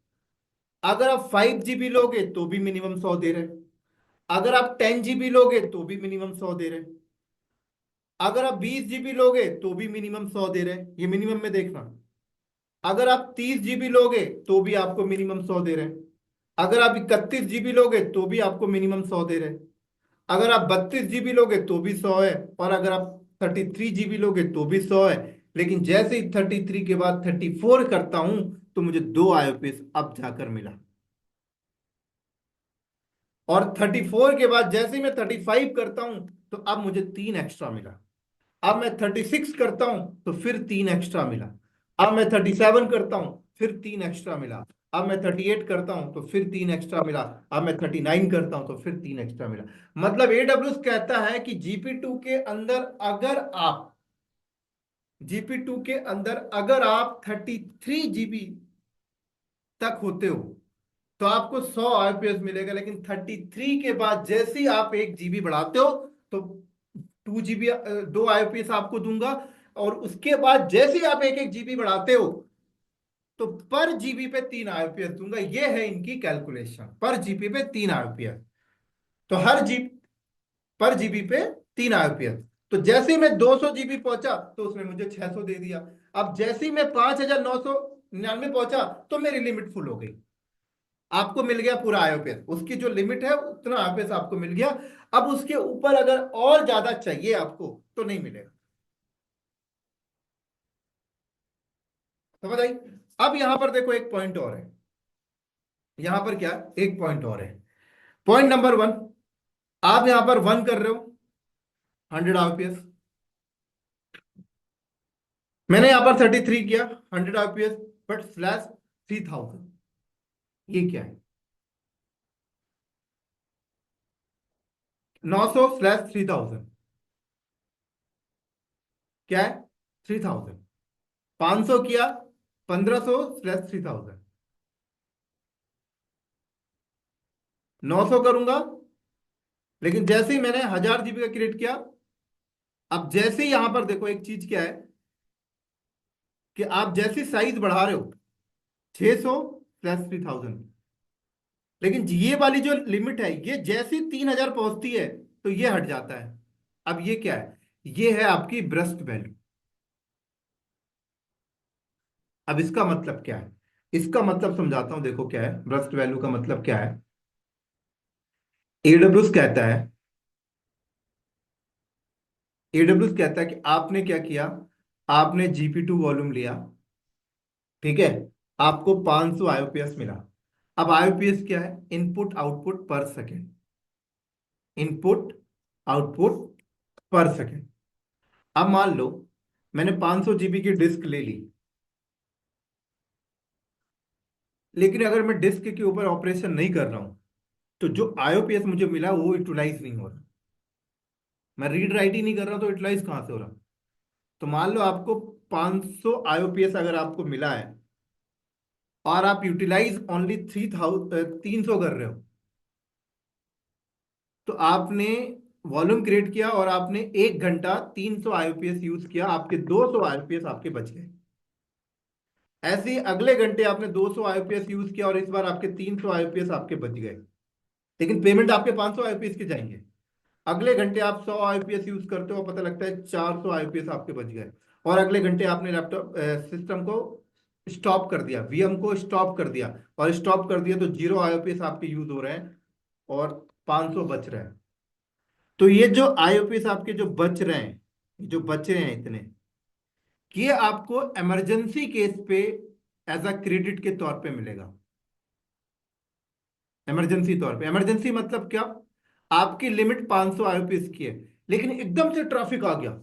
S1: अगर आप 5 GB लोगे तो भी मिनिमम 100 दे रहे हैं। अगर आप 10 GB लोगे तो भी मिनिमम 100 दे रहे हैं। अगर आप 20 GB लोगे तो भी मिनिमम 100 दे रहे हैं, ये मिनिमम में देखना। अगर आप 30 GB लोगे तो भी आपको मिनिमम 100 दे रहे हैं। अगर आप 31 GB लोगे तो भी आपको मिनिमम 100 दे रहे हैं। अगर आप 32 GB लोगे तो भी 100 है। और अगर आप 33 GB लोगे तो भी 100 है। लेकिन जैसे ही 33 के बाद 34 करता हूं तो मुझे 2 आईओपीएस अब जाकर मिला। और 34 के बाद जैसे ही मैं 35 करता हूं तो अब मुझे 3 एक्स्ट्रा मिला। अब मैं 36 करता हूं तो फिर 3 एक्स्ट्रा मिला। अब मैं 37 करता हूं फिर 3 एक्स्ट्रा मिला। अब मैं 38 करता हूं तो फिर 3 एक्स्ट्रा मिला। अब मैं 39 करता हूं तो फिर 3 एक्स्ट्रा मिला। मतलब एडब्ल्यूएस कहता है कि जीपी टू के अंदर अगर आप 33 GB तक होते हो तो आपको 100 आईपीएस मिलेगा। लेकिन 33 के बाद जैसे ही आप 1 GB बढ़ाते हो तो 2 GB 2 आईपीएस आपको दूंगा। और उसके बाद जैसे ही आप एक एक जीबी बढ़ाते हो तो पर जीबी पे 3 आईपीएस दूंगा। ये है इनकी कैलकुलेशन, पर जीबी पे 3 आईपीएस। तो हर जी पर जीबी पे 3 आईपीएस। तो जैसे ही मैं 200 GB पहुंचा तो उसने मुझे 600 दे दिया। अब जैसे ही मैं 5,999 पहुंचा तो मेरी लिमिट फुल हो गई। आपको मिल गया पूरा आईओपीएस, उसकी जो लिमिट है उतना आईओपीएस आपको मिल गया। अब उसके ऊपर अगर और ज्यादा चाहिए आपको तो नहीं मिलेगा। समझ आई। अब यहां पर देखो एक पॉइंट और है। यहां पर क्या एक पॉइंट और है। पॉइंट नंबर 1, आप यहां पर 1 कर रहे हो 100 आईपीएस। मैंने यहां पर 33 किया 100 आईपीएस, बट स्लैश 3000। ये क्या है? 900/3000 क्या है? 3000। 500 किया 1500/3000। 900 करूंगा, लेकिन जैसे ही मैंने 1000 GB का क्रिएट किया, अब जैसे ही यहां पर देखो एक चीज क्या है कि आप जैसे साइज बढ़ा रहे हो 600/3000, लेकिन ये वाली जो लिमिट है ये जैसी 3,000 पहुंचती है तो ये हट जाता है। अब ये क्या है? ये है आपकी ब्रस्ट वैल्यू। अब इसका मतलब क्या है? इसका मतलब समझाता हूं, देखो क्या है ब्रस्ट वैल्यू का मतलब क्या है। एडब्ल्यूएस कहता है एडब्ल्यूएस कहता है कि आपने क्या किया, आपने जीपी टू वॉल्यूम लिया, ठीक है, आपको 500 आईओपीएस मिला। अब आईओपीएस क्या है? इनपुट आउटपुट पर सेकेंड। इनपुट आउटपुट पर सेकेंड। अब मान लो मैंने 500 GB की डिस्क ले ली, लेकिन अगर मैं डिस्क के ऊपर ऑपरेशन नहीं कर रहा हूं तो जो आईओपीएस मुझे मिला वो यूटिलाइज नहीं हो रहा। मैं रीड राइट ही नहीं कर रहा तो यूटिलाइज कहां से हो रहा? तो मान लो आपको 500 आईओपीएस अगर आपको मिला है और आप यूटिलाइज ओनली 300 कर रहे हो, तो आपने वॉल्यूम क्रिएट किया और आपने 1 घंटा 300 आईओपीएस यूज किया, आपके 200 आईओपीएस आपके बच गए। ऐसे ही अगले घंटे आपने 200 आईओपीएस यूज किया और इस बार आपके 300 आईओपीएस आपके बच गए, लेकिन पेमेंट आपके 500 आईओपीएस के जाएंगे। अगले घंटे आप 100 आईपीएस यूज करते हो, पता लगता है 400 आईपीएस आपके बच गए। और अगले घंटे आपने लैपटॉप सिस्टम को स्टॉप कर दिया, वीएम को स्टॉप कर दिया, और स्टॉप कर दिया तो 0 आईपीएस आपके यूज हो रहे हैं और 500 बच रहे हैं। तो ये जो आईओपीएस आपके जो बच रहे हैं, जो बचे हैं इतने, ये आपको इमरजेंसी केस पे एज अ क्रेडिट के तौर पे मिलेगा। इमरजेंसी तौर पे, इमरजेंसी मतलब क्या, आपकी लिमिट 500 आईओपीएस की है, लेकिन एकदम से ट्रैफिक आ गया।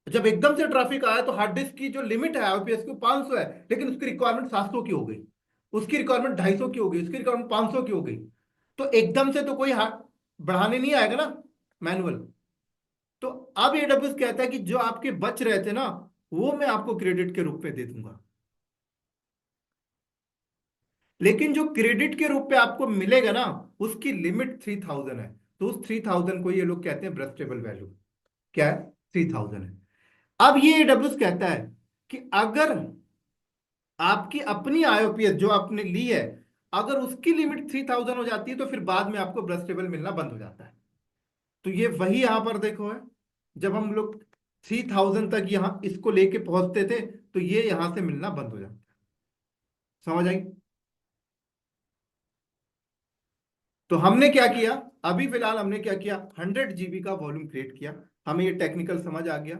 S1: जब एकदम से ट्रैफिक आया तो हार्ड डिस्क की जो लिमिट है आईओपीएस की 500 है, लेकिन उसकी रिक्वायरमेंट 700 की हो गई, उसकी रिक्वायरमेंट 250 की हो गई, उसकी रिक्वायरमेंट 500 की हो गई। तो एकदम से तो कोई बढ़ाने नहीं आएगा ना मैनुअल। तो अब एडब्ल्यूएस कहता है कि जो आपके बच रहे थे ना, वो मैं आपको क्रेडिट के रूप में दे दूंगा। लेकिन जो क्रेडिट के रूप में आपको मिलेगा ना, उसकी लिमिट 3000 है। तो उस 3000 को ये लोग कहते हैं ब्रस्टेबल वैल्यू। क्या है? 3000 है। अब ये एडब्ल्यूएस कहता है कि अगर आपकी अपनी आईओपीएस जो आपने ली है, अगर उसकी लिमिट 3000 हो जाती है, तो फिर बाद में आपको ब्रस्टेबल मिलना बंद हो जाता है। तो ये वही यहां पर देखो है, जब हम लोग 3000 तक यहां इसको लेके पहुंचते थे, तो ये यहां से मिलना बंद हो जाता है। समझ आई? तो हमने क्या किया, अभी फिलहाल हमने क्या किया, 100 GB का वॉल्यूम क्रिएट किया। हमें ये टेक्निकल समझ आ गया।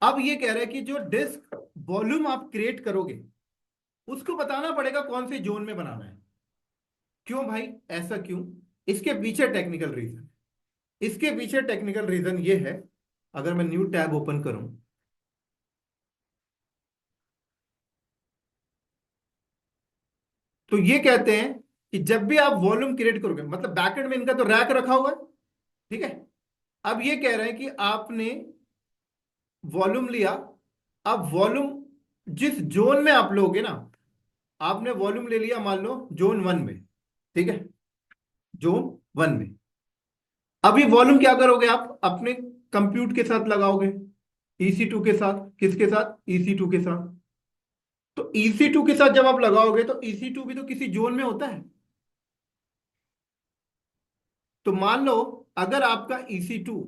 S1: अब ये कह रहा है कि जो डिस्क वॉल्यूम आप क्रिएट करोगे, उसको बताना पड़ेगा कौन से जोन में बनाना है। क्यों भाई, ऐसा क्यों? इसके पीछे टेक्निकल रीजन, इसके पीछे टेक्निकल रीजन ये है। अगर मैं न्यू टैब ओपन करूं, तो ये कहते हैं कि जब भी आप वॉल्यूम क्रिएट करोगे, मतलब बैकएंड में इनका तो रैक रखा हुआ है, ठीक है। अब ये कह रहे हैं कि आपने वॉल्यूम लिया, अब वॉल्यूम जिस जोन में आप लोगे ना, आपने वॉल्यूम ले लिया मान लो जोन 1 में, ठीक है, जोन 1 में। अभी वॉल्यूम क्या करोगे, आप अपने कंप्यूट के साथ लगाओगे, EC2 के साथ। किसके साथ? EC2 के साथ। तो EC2 के साथ जब आप लगाओगे, तो EC2 भी तो किसी जोन में होता है। तो मान लो अगर आपका EC2,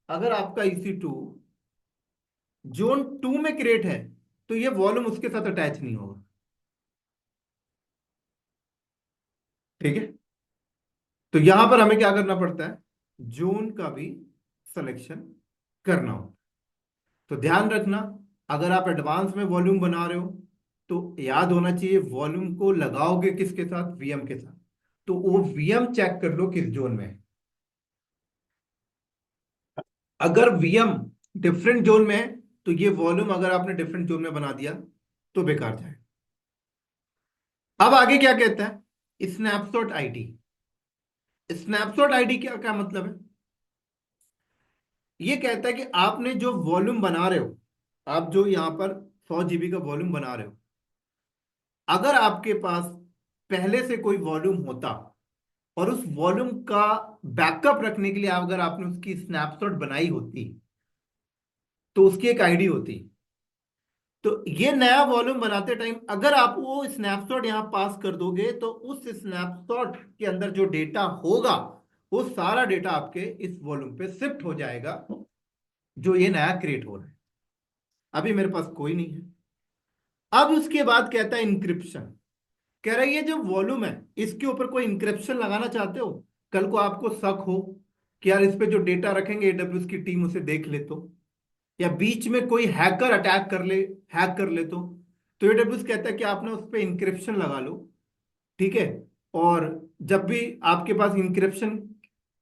S1: अगर आपका EC2 जोन 2 में क्रिएट है, तो ये वॉल्यूम उसके साथ अटैच नहीं होगा। ठीक है। तो यहां पर हमें क्या करना पड़ता है, जोन का भी सिलेक्शन करना हो। तो ध्यान रखना, अगर आप एडवांस में वॉल्यूम बना रहे हो, तो याद होना चाहिए वॉल्यूम को लगाओगे किसके साथ, वीएम के साथ। तो वो वीएम चेक कर लो किस जोन में है। अगर वीएम डिफरेंट जोन में है, तो ये वॉल्यूम अगर आपने डिफरेंट जोन में बना दिया, तो बेकार जाए। अब आगे क्या कहता है, स्नैपशॉट आईडी। स्नैपशॉट आईडी क्या क्या मतलब है? ये कहता है कि आपने जो वॉल्यूम बना रहे हो, आप जो यहां पर 100 GB का वॉल्यूम बना रहे हो, अगर आपके पास पहले से कोई वॉल्यूम होता, और उस वॉल्यूम का बैकअप रखने के लिए अगर आपने उसकी स्नैपशॉट बनाई होती, तो उसकी एक आईडी होती। तो ये नया वॉल्यूम बनाते टाइम अगर आप वो स्नैपशॉट यहां पास कर दोगे, तो उस स्नैपशॉट के अंदर जो डेटा होगा, वो सारा डेटा आपके इस वॉल्यूम पे शिफ्ट हो जाएगा, जो ये नया क्रिएट हो रहा है। अभी मेरे पास कोई नहीं है। अब उसके बाद कहता है इंक्रिप्शन। कह रहा है ये जो वॉल्यूम है, इसके ऊपर कोई इंक्रिप्शन लगाना चाहते हो, कल को आपको शक हो कि यार इस पे जो डेटा रखेंगे एडब्ल्यूएस की टीम उसे देख ले तो, या बीच में कोई हैकर अटैक कर ले, हैक कर ले तो एडब्ल्यूएस कहता है कि आप ना उस पर इंक्रिप्शन लगा लो। ठीक है। और जब भी आपके पास इंक्रिप्शन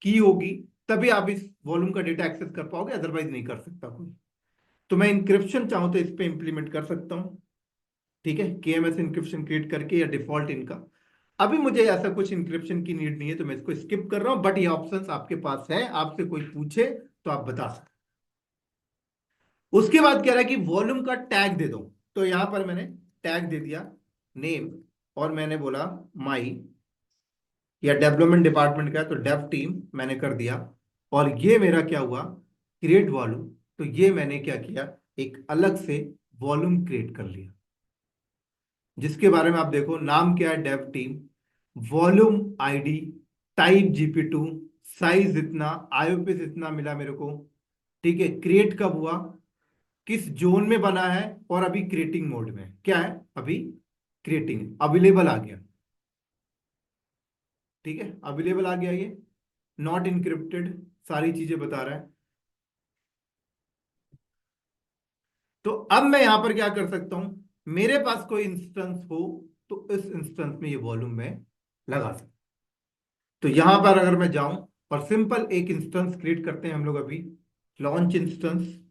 S1: की होगी, तभी आप इस वॉल्यूम का डेटा एक्सेस कर पाओगे, अदरवाइज नहीं कर सकता कोई। तो मैं इंक्रिप्शन चाहूँ तो इस पे इंप्लीमेंट कर सकता हूँ। ठीक है, KMS इंक्रिप्शन क्रिएट करके, या डिफॉल्ट इनका। अभी मुझे ऐसा कुछ इंक्रिप्शन की नीड नहीं है, तो मैं इसको स्किप कर रहा हूं, बट ये ऑप्शंस आपके पास है, आपसे कोई पूछे तो आप बता सकते। उसके बाद कह रहा है कि वॉल्यूम का टैग दे दो। तो यहां पर मैंने टैग दे दिया नेम, और मैंने बोला माई, या डेवलपमेंट डिपार्टमेंट का है तो डेव टीम मैंने कर दिया। और ये मेरा क्या हुआ, क्रिएट वॉल्यूम। तो ये मैंने क्या किया, एक अलग से वॉल्यूम क्रिएट कर लिया, जिसके बारे में आप देखो, नाम क्या है, Dave team, volume ID, type GP2, size इतना, आईओपीएस इतना मिला मेरे को। ठीक है, क्रिएट कब हुआ, किस जोन में बना है, और अभी क्रिएटिंग मोड में है। क्या है अभी? क्रिएटिंग, अवेलेबल आ गया। ठीक है, अवेलेबल आ गया ये, नॉट इनक्रिप्टेड, सारी चीजें बता रहा है। तो अब मैं यहां पर क्या कर सकता हूं, मेरे पास कोई इंस्टेंस हो तो इस इंस्टेंस में ये वॉल्यूम में लगा सकता। तो यहां पर अगर मैं जाऊं और सिंपल एक इंस्टेंस क्रिएट करते हैं हम लोग अभी, लॉन्च इंस्टेंस।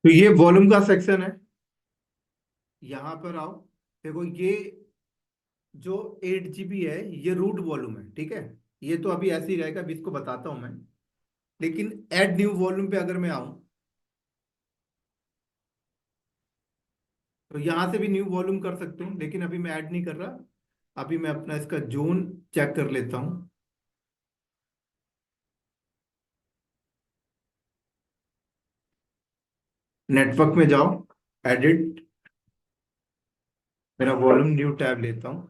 S1: तो ये वॉल्यूम का सेक्शन है। यहां पर आओ, देखो ये जो 8 GB है ये रूट वॉल्यूम है, ठीक है। ये तो अभी ऐसे ही रहेगा, अभी इसको बताता हूं मैं। लेकिन ऐड न्यू वॉल्यूम पे अगर मैं आऊं, तो यहां से भी न्यू वॉल्यूम कर सकते हूं, लेकिन अभी मैं ऐड नहीं कर रहा। अभी मैं अपना इसका जोन चेक कर लेता हूं। नेटवर्क में जाओ, एडिट, मेरा वॉल्यूम न्यू टैब लेता हूं।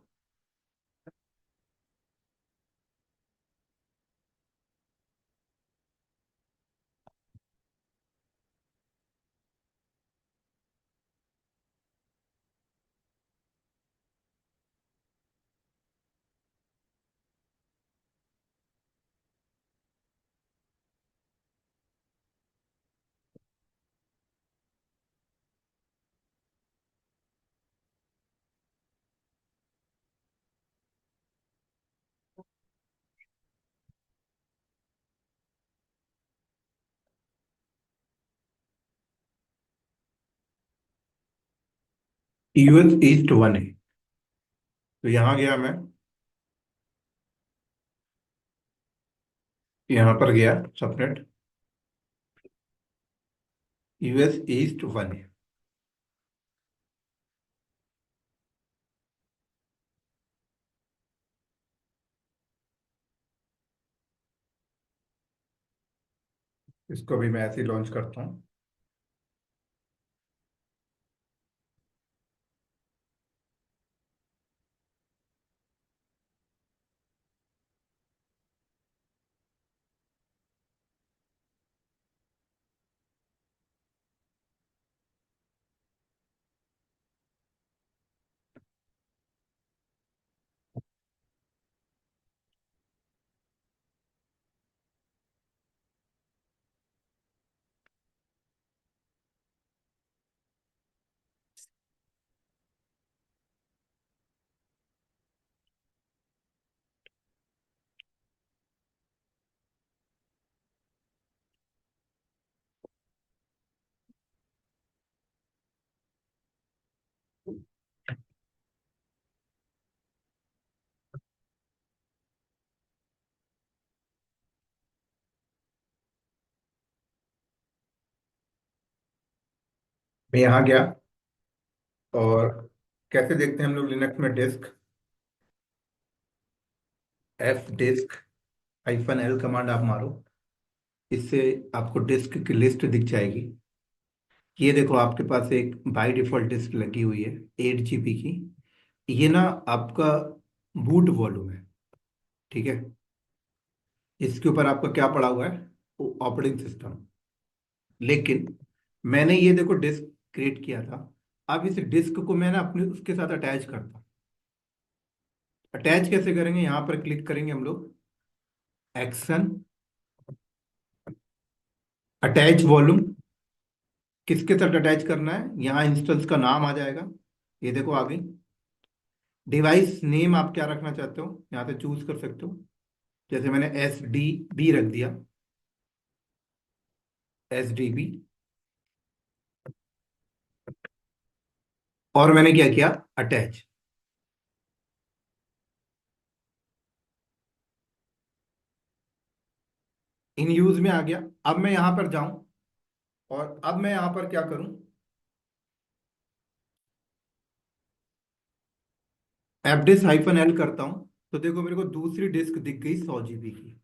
S1: यूएस ईस्ट 1 है। तो यहां गया मैं, यहां पर गया सबनेट, यूएस ईस्ट 1 है। इसको भी मैं ऐसे ही लॉन्च करता हूँ। मैं यहाँ गया, और कैसे देखते हैं हम लोग लिनक्स में disk, F disk -L command आप मारो, इससे आपको डिस्क की लिस्ट दिख जाएगी। ये देखो आपके पास एक बाय डिफॉल्ट डिस्क लगी हुई है 8 GB की। ये ना आपका बूट वॉल्यूम है, ठीक है। इसके ऊपर आपका क्या पड़ा हुआ है, ऑपरेटिंग सिस्टम। लेकिन मैंने ये देखो डिस्क क्रिएट किया था। अब इस डिस्क को मैं ना अपने उसके साथ अटैच करता हूँ। अटैच कैसे करेंगे, यहाँ पर क्लिक करेंगे हम लोग, एक्शन, अटैच वॉल्यूम। किसके साथ अटैच करना है, यहाँ इंस्टेंस का नाम आ जाएगा, ये देखो आ गई। डिवाइस नेम आप क्या रखना चाहते हो यहाँ से चूज कर सकते हो। जैसे मैंने SDB रख दिया, SDB। और मैंने क्या किया, अटैच। इन यूज में आ गया। अब मैं यहां पर जाऊं, और अब मैं यहां पर क्या करूं, fdisk-L करता हूं। तो देखो मेरे को दूसरी डिस्क दिख गई 100 GB की।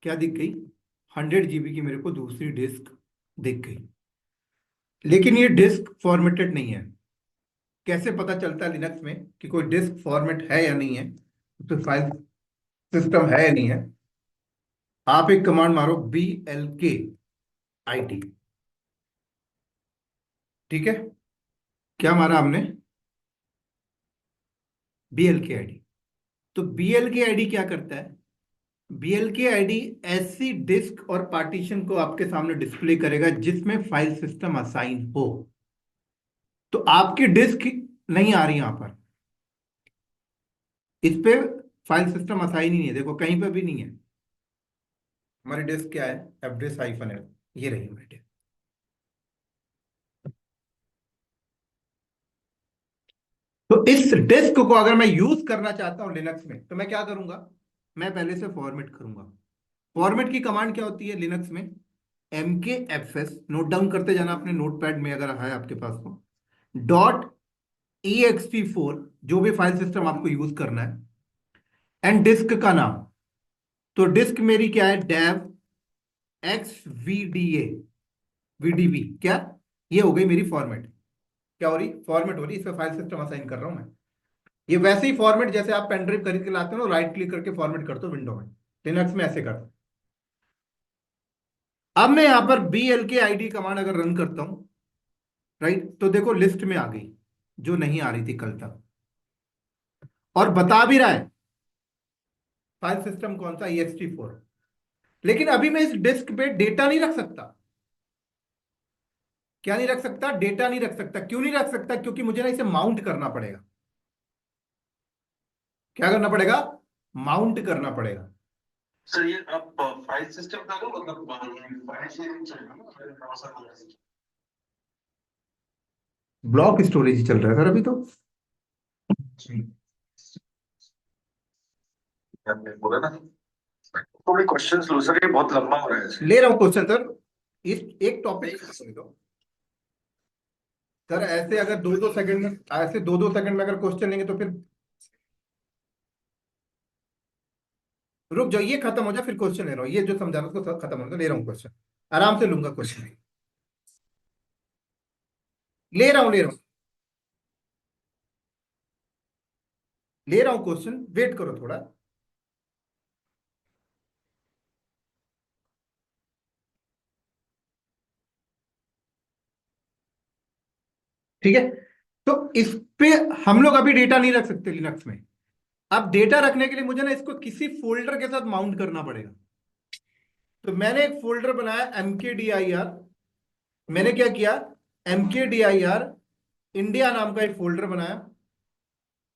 S1: क्या दिख गई, 100 GB की मेरे को दूसरी डिस्क दिख गई, लेकिन ये डिस्क फॉर्मेटेड नहीं है। कैसे पता चलता है लिनक्स में कि कोई डिस्क फॉर्मेट है या नहीं है, तो फाइल सिस्टम है या नहीं है? आप एक कमांड मारो BLK-ID। ठीक है, क्या मारा हमने? BLK-ID। तो BLK-ID क्या करता है? BLK-ID ऐसी डिस्क और पार्टीशन को आपके सामने डिस्प्ले करेगा जिसमें फाइल सिस्टम असाइन हो। तो आपकी डिस्क नहीं आ रही यहां पर, इस पे फाइल सिस्टम असाइन ही नहीं है, देखो कहीं पे भी नहीं है। हमारी डिस्क क्या है? fdisk-f, ये रही हमारी डिस्क। तो इस डिस्क को अगर मैं यूज करना चाहता हूं लिनक्स में, तो मैं क्या करूंगा? मैं पहले से फॉर्मेट करूंगा। फॉर्मेट की कमांड क्या होती है लिनक्स में? MKFS, नोट डाउन करते जाना अपने नोटपैड में अगर है आपके पास तो। .ext4, जो भी फाइल सिस्टम आपको यूज करना है, एंड डिस्क का नाम। तो डिस्क मेरी क्या है? Dev XVDA VDB। क्या? ये हो गई मेरी फॉर्मेट। क्या हो रही? फॉर्मेट हो रही, इस पे फाइल सिस्टम असाइन कर रहा हूं मैं। ये वैसे ही फॉर्मेट जैसे आप पेन ड्राइव खरीद के लाते हो, राइट क्लिक करके फॉर्मेट करते हो विंडो में, लिनक्स में ऐसे करते हो। अब मैं यहां पर BLK-ID कमांड अगर रन करता हूं, राइट, तो देखो लिस्ट में आ गई, जो नहीं आ रही थी कल तक, और बता भी रहा है फाइल सिस्टम कौन सा, ext4। लेकिन अभी मैं इस डिस्क पे डेटा नहीं रख सकता। क्या नहीं रख सकता? डेटा नहीं रख सकता। क्यों नहीं रख सकता? क्योंकि मुझे ना इसे माउंट करना पड़ेगा। क्या करना पड़ेगा? माउंट करना पड़ेगा।
S2: सर ये आप फाइल सिस्टम का मतलब फाइल शेयरिंग चलेगा ना?
S1: ब्लॉक स्टोरेज ही चल रहा है सर अभी तो।
S2: आपने बोला ना, थोड़े क्वेश्चंस लो सर, ये बहुत लंबा हो रहा है ऐसे।
S1: ले रहा हूं क्वेश्चन सर, इस एक टॉपिक दो सर। ऐसे अगर दो दो सेकंड में, ऐसे दो दो सेकंड में अगर क्वेश्चन लेंगे तो फिर रुक जाओ, ये खत्म हो जाए फिर क्वेश्चन ले रहा हूँ। ये जो समझा रहा हूँ उसको खत्म होने दो, ले रहा हूँ क्वेश्चन, आराम से लूंगा क्वेश्चन। ले रहा हूँ ले रहा हूँ क्वेश्चन, वेट करो थोड़ा। ठीक है, तो इस पे हम लोग अभी डेटा नहीं रख सकते लिनक्स में। अब डेटा रखने के लिए मुझे ना इसको किसी फोल्डर के साथ माउंट करना पड़ेगा। तो मैंने एक फोल्डर बनाया MKDIR। मैंने क्या किया? MKDIR इंडिया नाम का एक फोल्डर बनाया।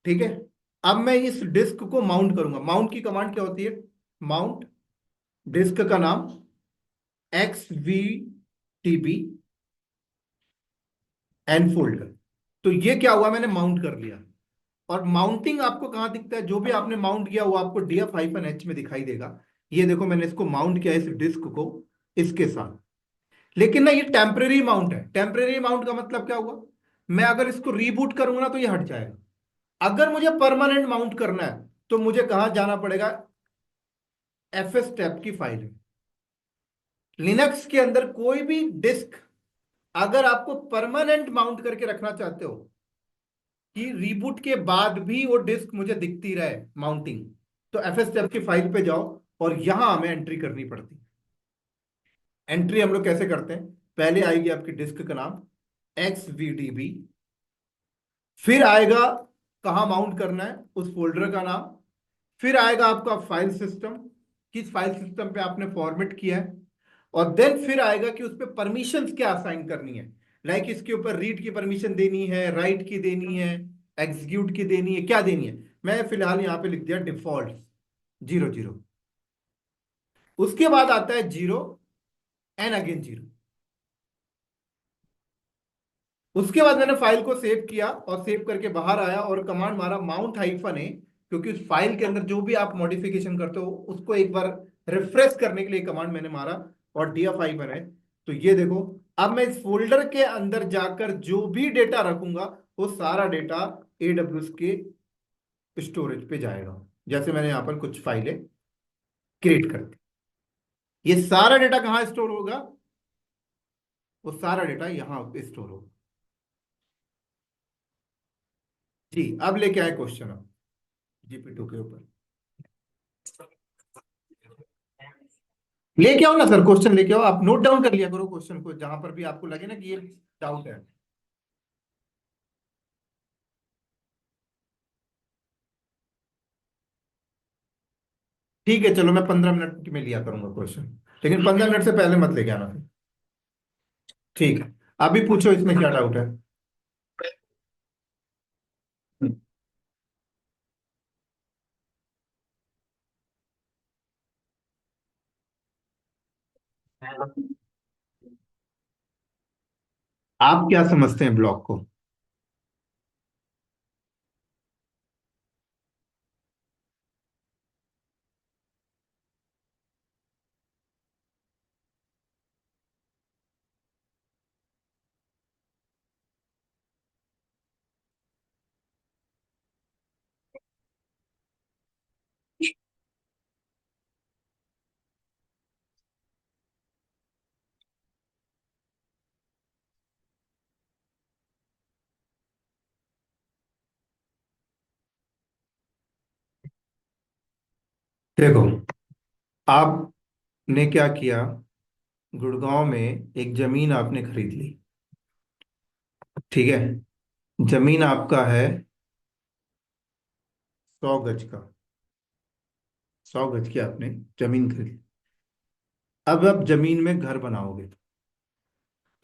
S1: ठीक है, अब मैं इस डिस्क को माउंट करूंगा। माउंट की कमांड क्या होती है? माउंट डिस्क का नाम XVTB एन फोल्डर। तो ये क्या हुआ? मैंने माउंट कर लिया। और माउंटिंग आपको कहां दिखता है? जो भी आपने माउंट किया वो आपको DF-H में दिखाई देगा। ये देखो मैंने इसको माउंट किया इस डिस्क को इसके साथ। लेकिन ना ये टेम्परेरी माउंट है। टेम्परेरी माउंट का मतलब क्या हुआ? मैं अगर इसको रीबूट करूंगा ना तो ये हट जाएगा। अगर मुझे परमानेंट माउंट करना है तो मुझे कहां जाना पड़ेगा? FS टैब की फाइल है। लिनक्स के अंदर कोई भी डिस्क अगर आपको परमानेंट माउंट करके रखना चाहते हो कि रीबूट के बाद भी वो डिस्क मुझे दिखती रहे माउंटिंग, तो FS टैब की फाइल पे जाओ और यहां हमें एंट्री करनी पड़ती। एंट्री हम लोग कैसे करते हैं? पहले आएगी आपकी डिस्क का नाम XVDB, फिर आएगा कहां माउंट करना है उस फोल्डर का नाम, फिर आएगा आपका फाइल सिस्टम, किस फाइल सिस्टम पे आपने फॉर्मेट किया है, और देन फिर आएगा कि उस पर परमिशंस क्या असाइन करनी है। लाइक इसके ऊपर रीड की परमिशन देनी है, राइट की देनी है, एग्जीक्यूट की देनी है, क्या देनी है। मैं फिलहाल यहां पे लिख दिया डिफॉल्ट 00। उसके बाद आता है 0 एंड अगेन 0। उसके बाद मैंने फाइल को सेव किया और सेव करके बाहर आया और कमांड मारा माउंट-a, क्योंकि उस फाइल के अंदर जो भी आप मॉडिफिकेशन करते हो उसको एक बार रिफ्रेश करने के लिए कमांड मैंने मारा, और df-. तो ये देखो, अब मैं इस फोल्डर के अंदर जाकर जो भी डेटा रखूंगा वो सारा डेटा AWS के स्टोरेज पे जाएगा। जैसे मैंने यहां पर कुछ फाइलें क्रिएट कर दी, ये सारा डेटा कहाँ स्टोर होगा? वो सारा डेटा यहाँ स्टोर होगा। जी, अब लेके आए क्वेश्चन अब GP2 के ऊपर। लेके आओ ना सर, क्वेश्चन लेके आओ, आप नोट डाउन कर लिया करो क्वेश्चन को, जहां पर भी आपको लगे ना कि ये डाउट है। ठीक है, चलो मैं 15 मिनट में लिया करूंगा क्वेश्चन, लेकिन 15 मिनट से पहले मत लेके आना फिर। ठीक है, अभी पूछो इसमें क्या डाउट है। आप क्या समझते हैं ब्लॉक को? देखो, आपने क्या किया, गुड़गांव में एक जमीन आपने खरीद ली। ठीक है, जमीन आपका है 100 गज का। 100 गज की आपने जमीन खरीदी। अब आप जमीन में घर बनाओगे,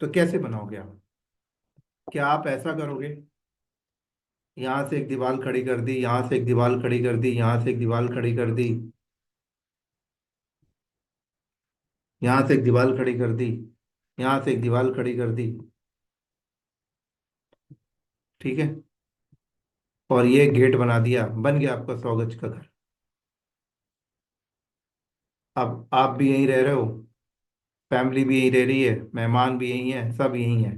S1: तो कैसे बनाओगे आप? क्या आप ऐसा करोगे, यहाँ से एक दीवार खड़ी कर दी, यहाँ से एक दीवार खड़ी कर दी, यहाँ से एक दीवार खड़ी कर दी, यहाँ से एक दीवार खड़ी कर दी, यहाँ से एक दीवार खड़ी कर दी, ठीक है, और ये गेट बना दिया, बन गया आपका 100 गज का घर। अब आप भी यहीं रह रहे हो, फैमिली भी यहीं रह रही है, मेहमान भी यहीं है, सब यहीं है।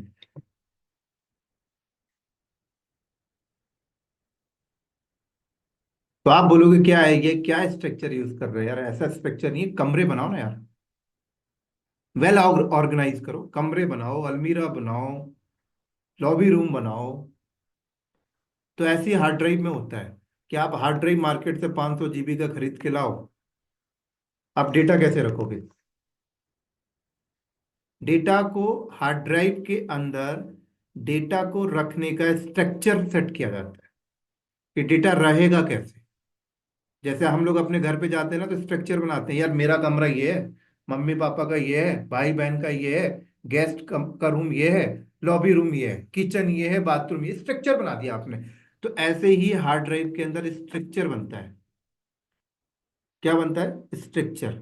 S1: तो आप बोलोगे क्या है ये, क्या स्ट्रक्चर यूज कर रहे हो यार, ऐसा स्ट्रक्चर नहीं है, कमरे बनाओ ना यार, वेल ऑर्गेनाइज करो, कमरे बनाओ, अलमीरा बनाओ, लॉबी रूम बनाओ। तो ऐसी हार्ड ड्राइव में होता है कि आप हार्ड ड्राइव मार्केट से 500 GB का खरीद के लाओ, आप डेटा कैसे रखोगे? डेटा को हार्ड ड्राइव के अंदर, डेटा को रखने का स्ट्रक्चर सेट किया जाता है कि डेटा रहेगा कैसे। जैसे हम लोग अपने घर पे जाते हैं ना, तो स्ट्रक्चर बनाते हैं, यार मेरा कमरा ये है, मम्मी पापा का ये है, भाई बहन का ये है, गेस्ट का रूम ये है, लॉबी रूम ये है, किचन ये है, बाथरूम ये, स्ट्रक्चर बना दिया आपने। तो ऐसे ही हार्ड ड्राइव के अंदर स्ट्रक्चर बनता है। क्या बनता है? स्ट्रक्चर।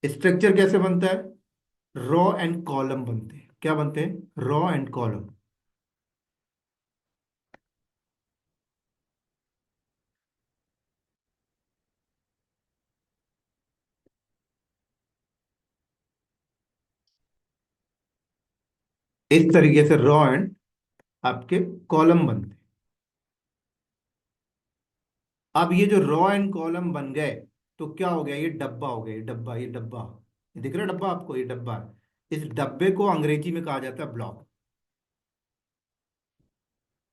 S1: स्ट्रक्चर कैसे बनता है? रॉ एंड कॉलम बनते हैं। क्या बनते हैं? Raw and column. इस तरीके से रॉ एंड आपके कॉलम बनते हैं। अब ये जो रॉ एंड कॉलम बन गए, तो क्या हो गया, ये डब्बा हो गया, ये डब्बा, ये डब्बा, ये दिख रहा है डब्बा आपको, ये डब्बा है। इस डब्बे को अंग्रेजी में कहा जाता है ब्लॉक,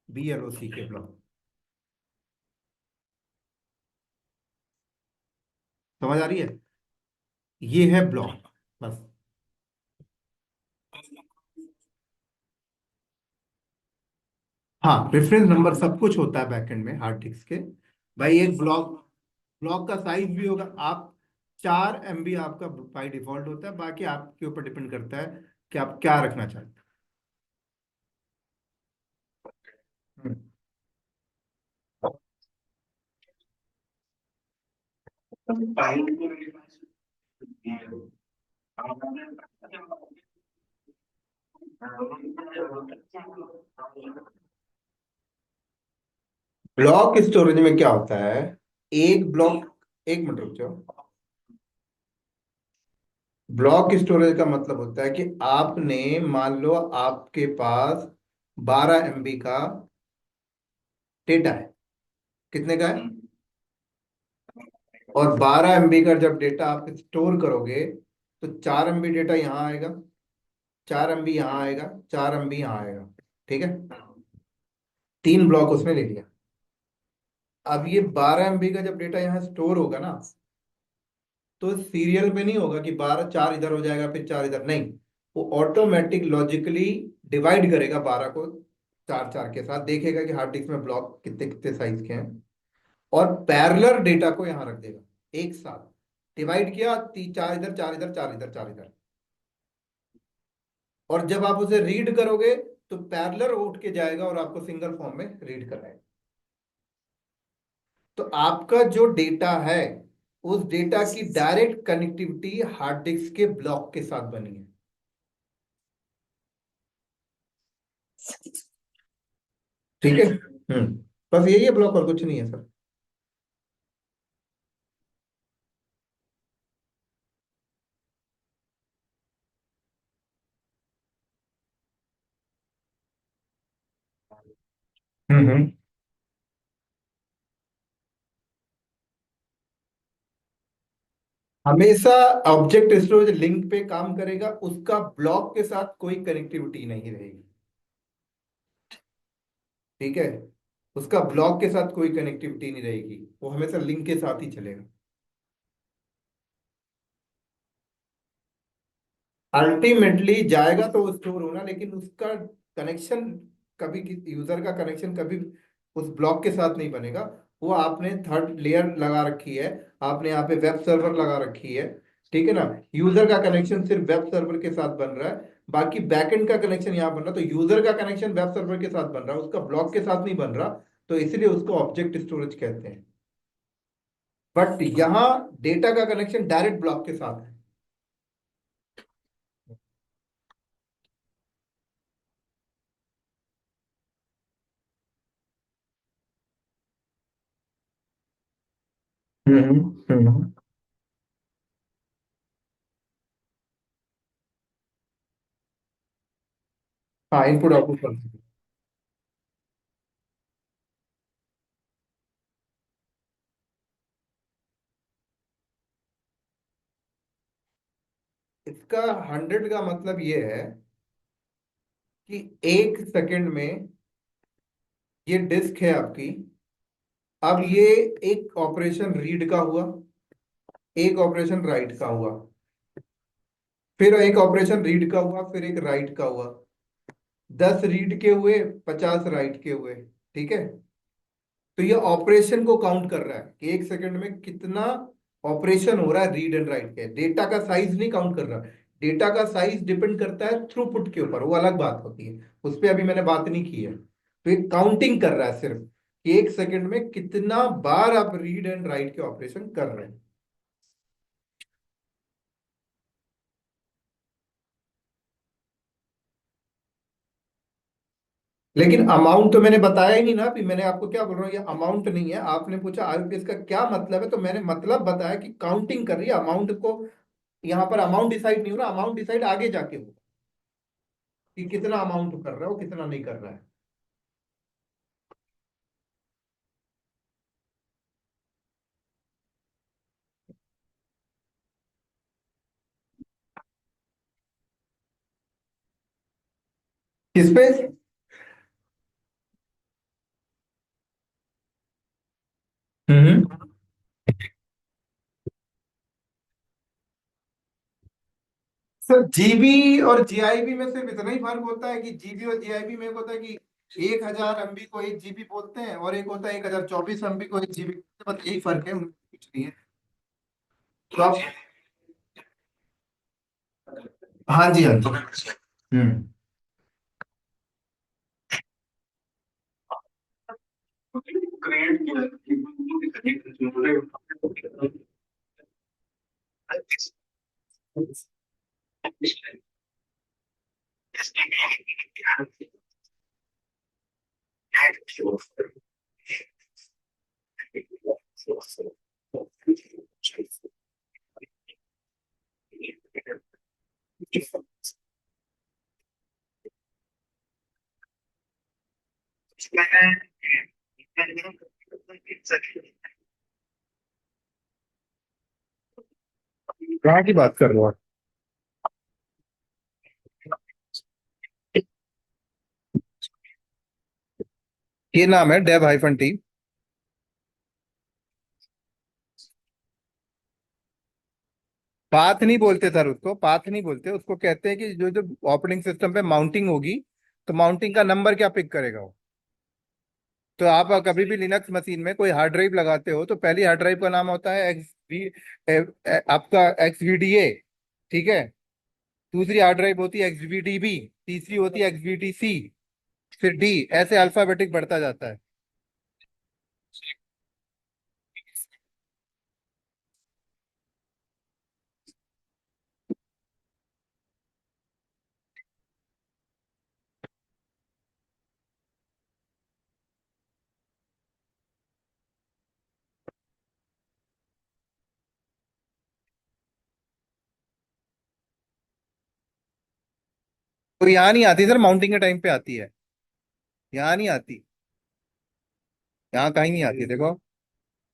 S1: BLOC के ब्लॉक। समझ आ रही है? ये है ब्लॉक, बस। हाँ, रेफरेंस नंबर सब कुछ होता है बैकएंड में हार्ड डिस्क के। भाई एक ब्लॉक, ब्लॉक का साइज भी होगा, आप 4 MB आपका बाई डिफॉल्ट होता है, बाकी आपके ऊपर डिपेंड करता है कि आप क्या रखना चाहते हैं। ब्लॉक स्टोरेज में क्या होता है, एक ब्लॉक, एक मिनट रुक जाओ। ब्लॉक स्टोरेज का मतलब होता है कि आपने, मान लो आपके पास 12 MB का डेटा है, कितने का है? और 12 MB का जब डेटा आप स्टोर करोगे, तो 4 MB डेटा यहाँ आएगा, 4 MB यहाँ आएगा, 4 MB यहाँ आएगा। ठीक है, 3 ब्लॉक उसने ले लिया। अब ये 12 MB का जब डेटा यहाँ स्टोर होगा ना, तो सीरियल में नहीं होगा कि 12 4 इधर हो जाएगा फिर 4 इधर, नहीं। वो ऑटोमेटिक लॉजिकली डिवाइड करेगा 12 को 4 4 के साथ, देखेगा कि हार्ड डिस्क में ब्लॉक कितने कितने साइज के हैं, और पैरेलल डेटा को यहाँ रख देगा एक साथ। डिवाइड किया, 4 इधर 4 इधर 4 इधर 4 इधर, और जब आप उसे रीड करोगे तो पैरेलल उठ के जाएगा और आपको सिंगल फॉर्म में रीड कराएगा। तो आपका जो डेटा है, उस डेटा की डायरेक्ट कनेक्टिविटी हार्ड डिस्क के ब्लॉक के साथ बनी है। ठीक है। बस यही है ब्लॉक, और कुछ नहीं है सर। हम्म। हमेशा ऑब्जेक्ट स्टोरेज लिंक पे काम करेगा, उसका ब्लॉक के साथ कोई कनेक्टिविटी नहीं रहेगी। ठीक है, उसका ब्लॉक के साथ कोई कनेक्टिविटी नहीं रहेगी, वो हमेशा लिंक के साथ ही चलेगा। अल्टीमेटली जाएगा तो वो स्टोर होना, लेकिन उसका कनेक्शन कभी, यूजर का कनेक्शन कभी उस ब्लॉक के साथ नहीं बनेगा। वो आपने थर्ड लेयर लगा रखी है, आपने यहाँ पे वेब सर्वर लगा रखी है। ठीक है ना, यूजर का कनेक्शन सिर्फ वेब सर्वर के साथ बन रहा है, बाकी बैकएंड का कनेक्शन यहाँ बन रहा है। तो यूजर का कनेक्शन वेब सर्वर के साथ बन रहा है, उसका ब्लॉक के साथ नहीं बन रहा, तो इसलिए उसको ऑब्जेक्ट स्टोरेज कहते हैं। बट यहाँ डेटा का कनेक्शन डायरेक्ट ब्लॉक के साथ है। हम्म। हम्म। हाँ, इनपुट आउटपुट कर सकते हैं। इसका 100 का मतलब ये है कि 1 सेकंड में ये डिस्क है आपकी। अब ये एक ऑपरेशन रीड का हुआ, एक ऑपरेशन राइट का हुआ, फिर एक ऑपरेशन रीड का हुआ, फिर एक राइट का हुआ। 10 रीड के हुए, 50 राइट के हुए। ठीक है, तो ये ऑपरेशन को काउंट कर रहा है कि 1 सेकंड में कितना ऑपरेशन हो रहा है रीड एंड राइट के। डेटा का साइज नहीं काउंट कर रहा। डेटा का साइज डिपेंड करता है थ्रूपुट के ऊपर, वो अलग बात होती है, उस पर अभी मैंने बात नहीं की है। तो ये काउंटिंग कर रहा है सिर्फ कि 1 सेकंड में कितना बार आप रीड एंड राइट के ऑपरेशन कर रहे हैं। लेकिन अमाउंट तो मैंने बताया ही नहीं ना, अभी मैंने आपको क्या बोल रहा हूँ, ये अमाउंट नहीं है। आपने पूछा आईपीएस का क्या मतलब है, तो मैंने मतलब बताया कि काउंटिंग कर रही है अमाउंट को। यहाँ पर अमाउंट डिसाइड नहीं हो रहा, अमाउंट डिसाइड आगे जाके हो कि कितना अमाउंट कर रहा है वो, कितना नहीं कर रहा है। किस पे? हम्म। सर, जीबी और जीआईबी में सिर्फ इतना ही फर्क होता है कि जीबी और जीआईबी में एक होता है कि 1000 MB को 1 GB बोलते हैं, और एक होता है 1024 MB को 1 GB। बस यही फर्क है, उनमें कुछ नहीं है। तो आप, हाँ जी हाँ जी। हम्म।
S2: क्रिएट
S1: कहाँ की बात कर रहे हो आप? ये नाम है डेव हाइफन टी। पाथ नहीं बोलते सर, उसको पाथ नहीं बोलते, उसको कहते हैं कि जो जो ऑपरेटिंग सिस्टम पे माउंटिंग होगी, तो माउंटिंग का नंबर क्या पिक करेगा वो। तो आप कभी भी लिनक्स मशीन में कोई हार्ड ड्राइव लगाते हो तो पहली हार्ड ड्राइव का नाम होता है एक्स वी, आपका XVDA, ठीक है। दूसरी हार्ड ड्राइव होती है XVDB, तीसरी होती है XVDC, फिर डी, ऐसे अल्फाबेटिक बढ़ता जाता है। तो यहाँ नहीं आती सर, माउंटिंग के टाइम पे आती है। यहाँ नहीं आती, यहाँ कहीं नहीं आती, देखो।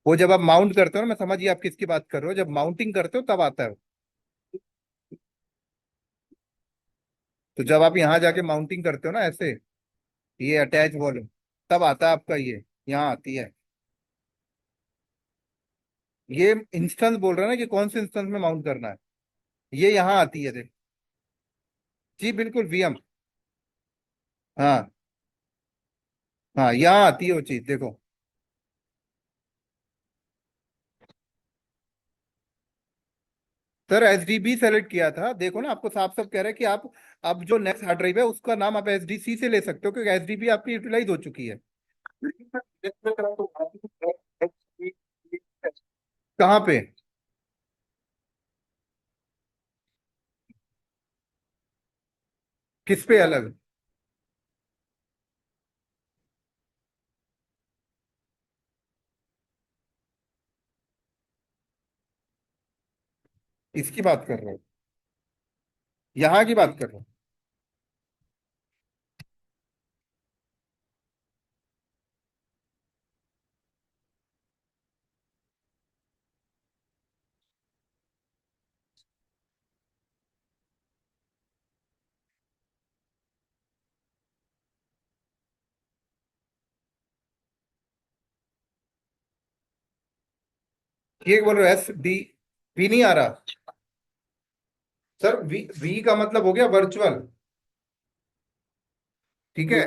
S1: वो जब आप माउंट करते हो ना, मैं समझिए आप किसकी बात कर रहे हो, जब माउंटिंग करते हो तब आता है। तो जब आप यहाँ जाके माउंटिंग करते हो ना ऐसे, ये अटैच वॉल्यूम, तब आता है आपका ये, यहाँ आती है। ये इंस्टेंस बोल रहा है ना कि कौन से इंस्टेंस में माउंट करना है, ये यहाँ आती है, देख। जी बिल्कुल, VM। हाँ, हाँ यहाँ आती है वो चीज, देखो। सर SDB सेलेक्ट किया था, देखो ना, आपको साफ साफ कह रहा है कि आप अब जो नेक्स्ट हार्ड ड्राइव है उसका नाम आप SDC से ले सकते हो, क्योंकि SDB आपकी यूटिलाइज हो चुकी है। कहाँ पे? किस पे अलग? इसकी बात कर रहे हो? यहाँ की बात कर रहे हो? ये बोल रहे हो SDB नहीं आ रहा? सर वी का मतलब हो गया वर्चुअल, ठीक है।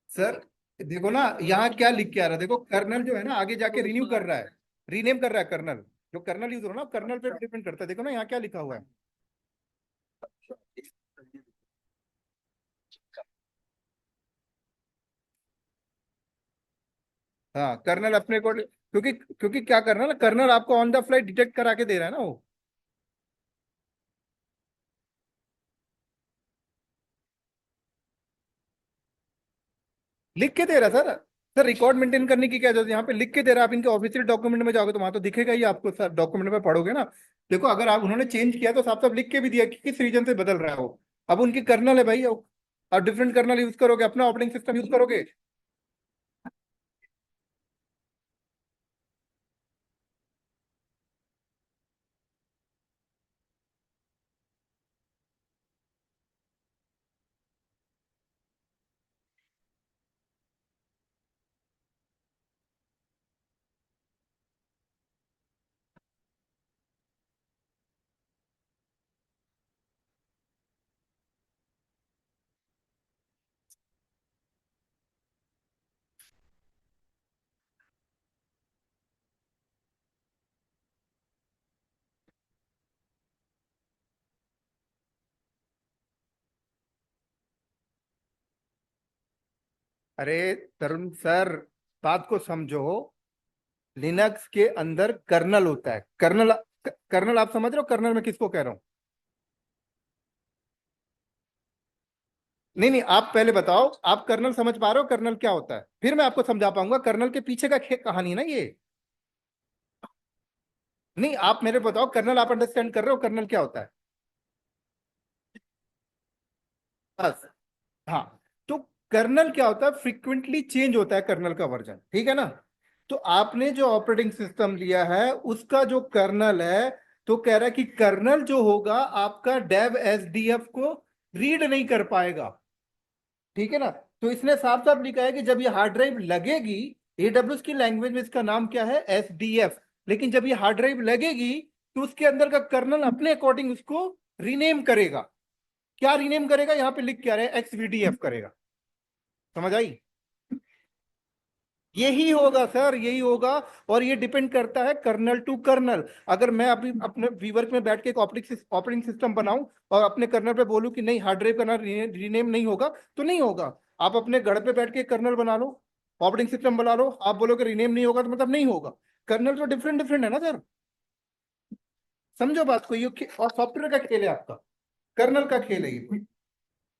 S1: सर देखो ना, यहाँ क्या लिख के आ रहा है, देखो कर्नल जो है ना आगे जाके रिन्यू कर रहा है, रीनेम कर रहा है कर्नल। जो कर्नल यूज हो रहा है ना, कर्नल पे डिपेंड करता है, देखो ना यहाँ क्या लिखा हुआ है। हाँ, कर्नल अपने को, क्योंकि क्योंकि क्या करना ना, कर्नल आपको ऑन द फ्लाई डिटेक्ट करा के दे रहा है ना वो, लिख के दे रहा है सर। सर रिकॉर्ड मेंटेन करने की क्या जरूरत है, यहाँ पे लिख के दे रहा है। आप इनके ऑफिशियल डॉक्यूमेंट में जाओगे तो वहां तो दिखेगा ही आपको सर, डॉक्यूमेंट में पढ़ोगे ना। देखो, अगर आप उन्होंने चेंज किया तो साफ साफ लिख के भी दिया कि किस रीजन से बदल रहा है वो। अब उनकी कर्नल है भाई, आप डिफरेंट कर्नल यूज करोगे, अपना ऑपरेटिंग सिस्टम यूज करोगे। अरे तरुण सर, बात को समझो। लिनक्स के अंदर कर्नल होता है, कर्नल। कर्नल आप समझ रहे हो, कर्नल में किसको कह रहा हूं? नहीं नहीं, आप पहले बताओ, आप कर्नल समझ पा रहे हो कर्नल क्या होता है, फिर मैं आपको समझा पाऊंगा कर्नल के पीछे का कहानी है ना ये। नहीं, आप मेरे बताओ कर्नल आप अंडरस्टैंड कर रहे हो कर्नल क्या होता है? बस। हाँ, तो कर्नल क्या होता है, फ्रीक्वेंटली चेंज होता है कर्नल का वर्जन, ठीक है ना। तो आपने जो ऑपरेटिंग सिस्टम लिया है उसका जो कर्नल है, तो कह रहा है कि कर्नल जो होगा आपका डेव एसडीएफ को रीड नहीं कर पाएगा। ठीक है ना। तो इसने साफ साफ लिखा है कि जब ये हार्ड ड्राइव लगेगी, एडब्ल्यूएस की लैंग्वेज में इसका नाम क्या है, एसडीएफ, लेकिन जब ये हार्ड ड्राइव लगेगी तो उसके अंदर का कर्नल अपने अकॉर्डिंग उसको रीनेम करेगा। क्या रीनेम करेगा, यहां पे लिख क्या रहे, एक्सवीडीएफ करेगा। समझ आई। यही होगा सर, यही होगा। और ये डिपेंड करता है कर्नल टू कर्नल। अगर मैं अभी अपने वीवर्क में बैठ के एक ऑपरेटिंग सिस्टम बनाऊं और अपने कर्नल पे बोलूं कि नहीं हार्ड ड्राइव का नाम रीनेम नहीं होगा, तो नहीं होगा। आप अपने घर पे बैठ के कर्नल बना लो, ऑपरेटिंग सिस्टम बना लो, आप बोलोगे रीनेम नहीं होगा तो मतलब नहीं होगा। कर्नल तो डिफरेंट डिफरेंट है ना सर। समझो बात को, और सॉफ्टवेयर का खेल है आपका, कर्नल का खेल है ये।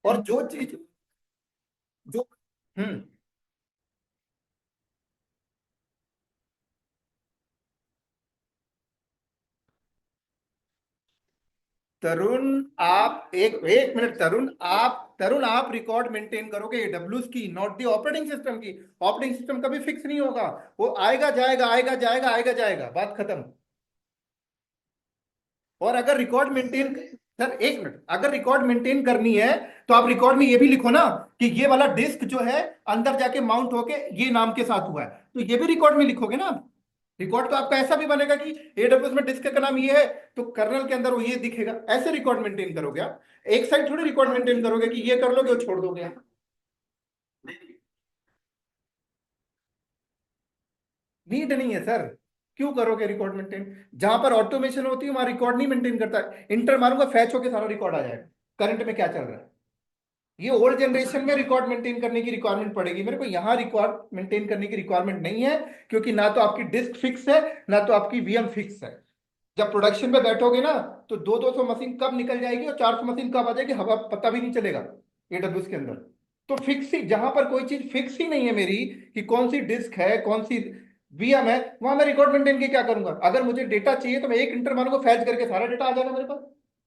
S1: और जो चीज जो हम्म तरुण, आप एक एक मिनट तरुण, आप रिकॉर्ड मेंटेन करोगे एडब्ल्यूएस की, नॉट दी ऑपरेटिंग सिस्टम की। ऑपरेटिंग सिस्टम कभी फिक्स नहीं होगा। वो आएगा जाएगा, आएगा जाएगा, आएगा जाएगा, बात खत्म। और अगर रिकॉर्ड मेंटेन, सर एक मिनट, अगर रिकॉर्ड मेंटेन करनी है तो आप रिकॉर्ड में ये भी लिखो ना कि ये वाला डिस्क जो है अंदर जाके माउंट होके ये नाम के साथ हुआ है, तो ये भी रिकॉर्ड में लिखोगे ना आप। रिकॉर्ड तो आपका ऐसा भी बनेगा कि एडब्ल्यूएस में डिस्क का नाम ये है, तो कर्नल के अंदर वो ये दिखेगा। ऐसे रिकॉर्ड मेंटेन करोगे आप। एक साइड थोड़ी रिकॉर्ड मेंटेन करोगे कि ये कर लोगे और छोड़ दोगे आप। नीड नहीं है सर। क्यों करोगे रिकॉर्ड मेंटेन। जहां पर ऑटोमेशन होती है वहां रिकॉर्ड नहीं मेंटेन करता है। इंटर मारूंगा, फैच होके सारा रिकॉर्ड आ जाएगा करंट में क्या चल रहा है। ये ओल्ड जनरेशन में रिकॉर्ड मेंटेन करने की रिक्वायरमेंट पड़ेगी मेरे को, यहाँ रिकॉर्ड मेंटेन करने की रिक्वायरमेंट नहीं है। क्योंकि ना तो आपकी डिस्क फिक्स है, ना तो आपकी वीएम फिक्स है। जब प्रोडक्शन पे बैठोगे ना, तो 200 मशीन कब निकल जाएगी और 400 मशीन कब आ जाएगी, हवा पता भी नहीं चलेगा एडब्ल्यूएस के अंदर। तो फिक्स ही, जहां पर कोई चीज फिक्स ही नहीं है मेरी कि कौन सी डिस्क है, कौन सी वीएम है, वहां मैं रिकॉर्ड मेंटेन के क्या करूंगा। अगर मुझे डेटा चाहिए तो मैं एक इंटर मारूंगा, फैच करके सारा डेटा आ जाएगा मेरे पास।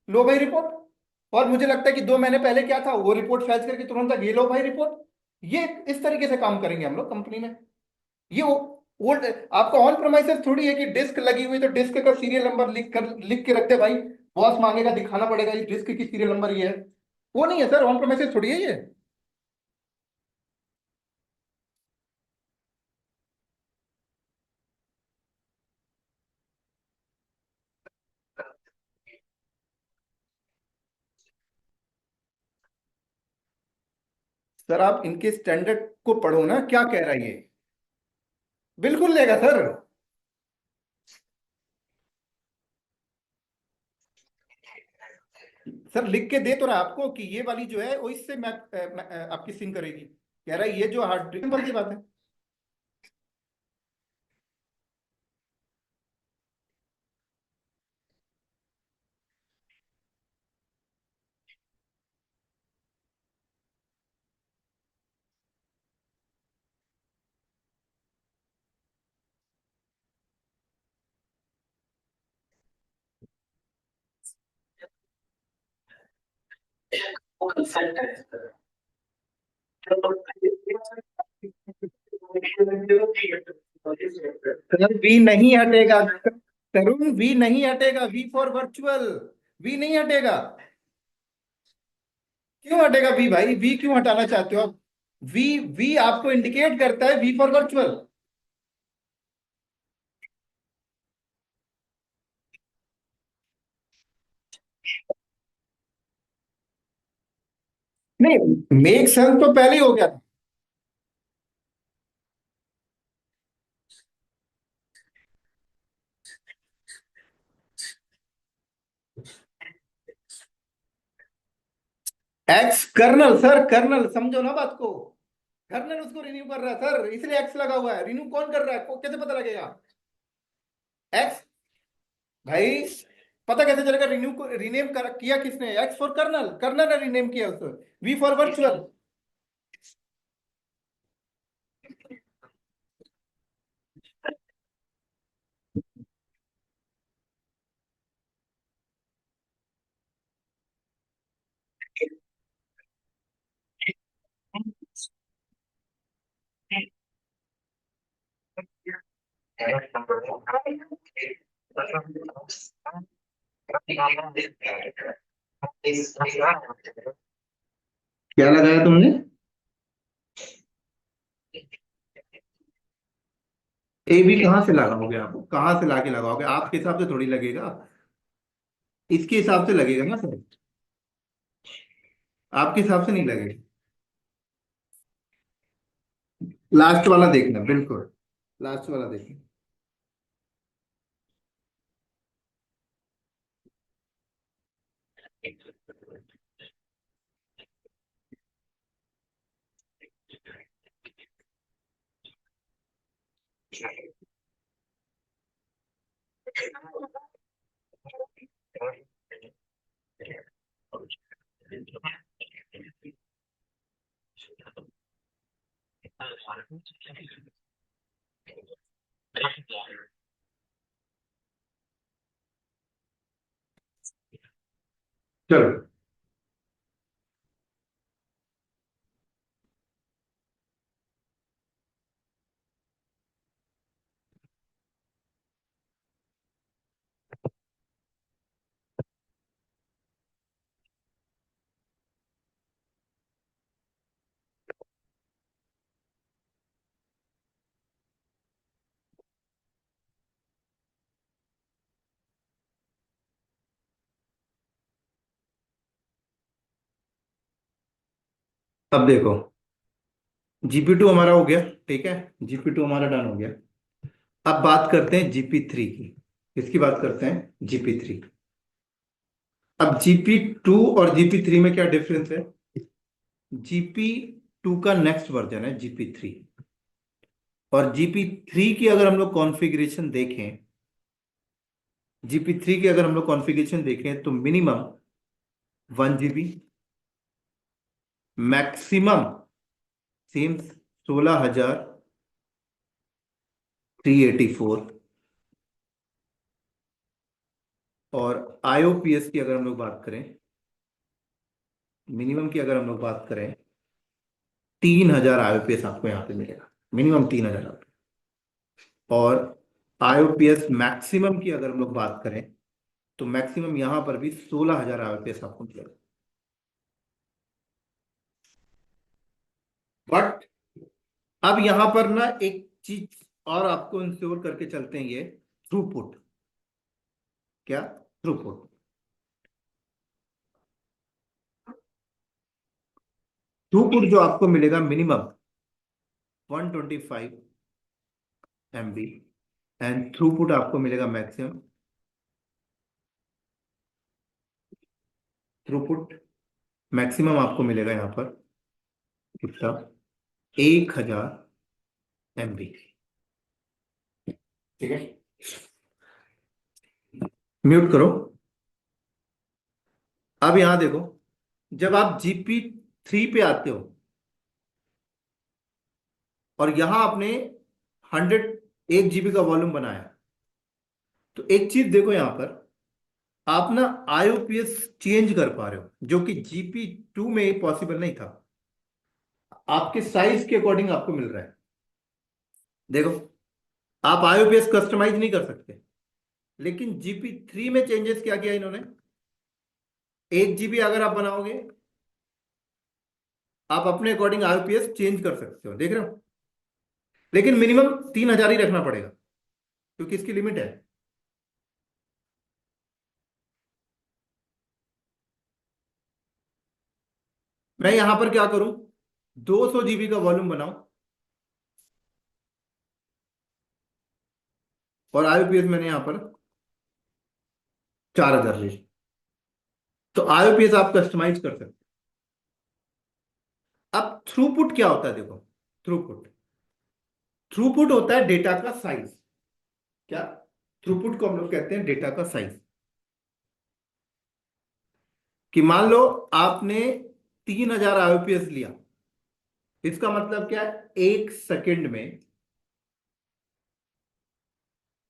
S1: लो भाई रिपोर्ट। और मुझे लगता है कि 2 महीने पहले क्या था, वो रिपोर्ट फैच करके तुरंत ये लो भाई रिपोर्ट। ये इस तरीके से काम करेंगे हम लोग कंपनी में। ये ओल्ड, आपका ऑन प्रोमाइसेस थोड़ी है कि डिस्क लगी हुई तो डिस्क का सीरियल नंबर लिख के रख दे भाई। बॉस मांगेगा दिखाना पड़ेगा ये डिस्क की सीरियल नंबर ये है। वो नहीं है सर, ऑन प्रोमाइसेस थोड़ी है ये। सर आप इनके स्टैंडर्ड को पढ़ो ना, क्या कह रहा है ये। बिल्कुल लेगा सर। सर लिख के दे तो रहा आपको कि ये वाली जो है वो इससे आपकी सिंक करेगी। कह रहा है ये जो हार्ड ड्रिंक की बात है। सर वी नहीं हटेगा। तरुण वी नहीं हटेगा, वी फॉर वर्चुअल। वी नहीं हटेगा। क्यों हटेगा वी भाई, वी क्यों हटाना चाहते हो आप। वी वी आपको इंडिकेट करता है वी फॉर वर्चुअल। नहीं, मेक सेंस तो पहले ही हो गया था। एक्स कर्नल सर, कर्नल समझो ना बात को। कर्नल उसको रिन्यू कर रहा है सर, इसलिए एक्स लगा हुआ है। रिन्यू कौन कर रहा है, को कैसे पता लगेगा। एक्स भाई, पता कैसे चलेगा रिन्यू को रीनेम किया किसने, एक्स फॉर कर्नल, कर्नल ने रीनेम किया उसको। V for virtual. क्या लगाया तुमने? ए बी कहाँ से लगाओगे? आप कहाँ से लाके लगाओगे? आपके हिसाब से थोड़ी लगेगा, इसके हिसाब से लगेगा ना सर, आपके हिसाब से नहीं लगेगा। लास्ट वाला देखना, बिल्कुल लास्ट वाला देखना। चलो, अब देखो, GP2 हमारा हो गया, ठीक है, GP2 हमारा डन हो गया। अब बात करते हैं GP3 की। किसकी बात करते हैं? GP3। अब GP2 और GP3 में क्या डिफरेंस है? GP2 का नेक्स्ट वर्जन है GP3, और GP3 की अगर हम लोग कॉन्फ़िगरेशन देखें, GP3 की अगर हम लोग कॉन्फ़िगरेशन देखें तो मिनिमम 1 GB, मैक्सिमम सेम 16,384, और IOPS की अगर हम लोग बात करें, मिनिमम की अगर हम लोग बात करें, 3,000 IOPS आपको यहाँ पे मिलेगा, मिनिमम 3,000। और IOPS मैक्सिमम की अगर हम लोग बात करें तो मैक्सिमम यहां पर भी 16,000 IOPS आपको मिलेगा। बट अब यहां पर ना एक चीज और आपको इंश्योर करके चलते हैं, ये थ्रूपुट। क्या? थ्रूपुट। थ्रूपुट जो आपको मिलेगा मिनिमम 125 MB, एंड थ्रूपुट आपको मिलेगा मैक्सिमम, थ्रूपुट मैक्सिमम आपको मिलेगा यहाँ पर कितना? 1,000 MB। ठीक है, म्यूट करो। अब यहां देखो, जब आप GP3 पे आते हो और यहां आपने 101 GB का वॉल्यूम बनाया, तो एक चीज देखो यहां पर, आप ना IOPS चेंज कर पा रहे हो, जो कि GP2 में पॉसिबल नहीं था। आपके साइज के अकॉर्डिंग आपको मिल रहा है। देखो, आप IOPS कस्टमाइज नहीं कर सकते, लेकिन GP3 में चेंजेस क्या किया इन्होंने, 1 GB अगर आप बनाओगे, आप अपने अकॉर्डिंग IOPS चेंज कर सकते हो, देख रहे हो। लेकिन मिनिमम 3,000 ही रखना पड़ेगा, क्योंकि इसकी लिमिट है। मैं यहां पर क्या करूं, 200 GB का वॉल्यूम बनाऊं, और IOPS मैंने यहां पर 4,000 ले। तो IOPS आप कस्टमाइज कर सकते हो। अब थ्रूपुट क्या होता है? देखो, थ्रूपुट थ्रूपुट होता है डेटा का साइज। क्या? थ्रूपुट को हम लोग कहते हैं डेटा का साइज। कि मान लो आपने 3,000 IOPS लिया, इसका मतलब क्या है? 1 सेकेंड में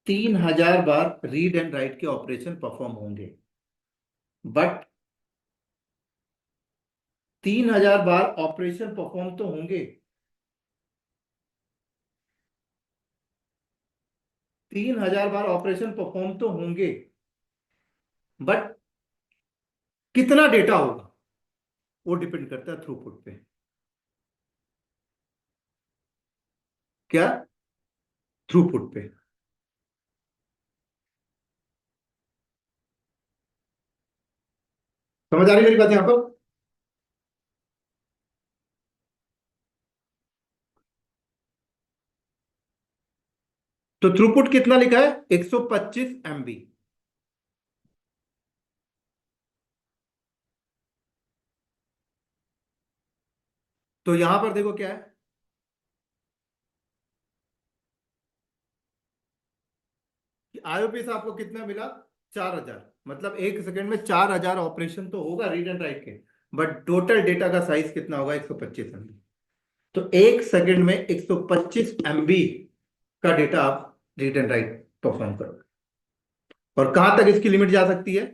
S1: 3,000 बार रीड एंड राइट के ऑपरेशन परफॉर्म होंगे। बट 3,000 बार ऑपरेशन परफॉर्म तो होंगे, 3,000 बार ऑपरेशन परफॉर्म तो होंगे, बट कितना डेटा होगा वो डिपेंड करता है थ्रूपुट पे। क्या? थ्रूपुट पे। समझ आ रही मेरी बात यहां पर? तो थ्रूपुट कितना लिखा है? 125 MB। तो यहां पर देखो क्या है, कि आईओपीएस आपको कितना मिला? 4,000। मतलब 1 सेकंड में 4,000 ऑपरेशन तो होगा रीड एंड राइट के, बट टोटल डेटा का साइज कितना होगा? 125 MB। तो 1 सेकंड में 125 MB का डेटा आप रीड एंड राइट परफॉर्म करोगे। और कहां तक इसकी लिमिट जा सकती है?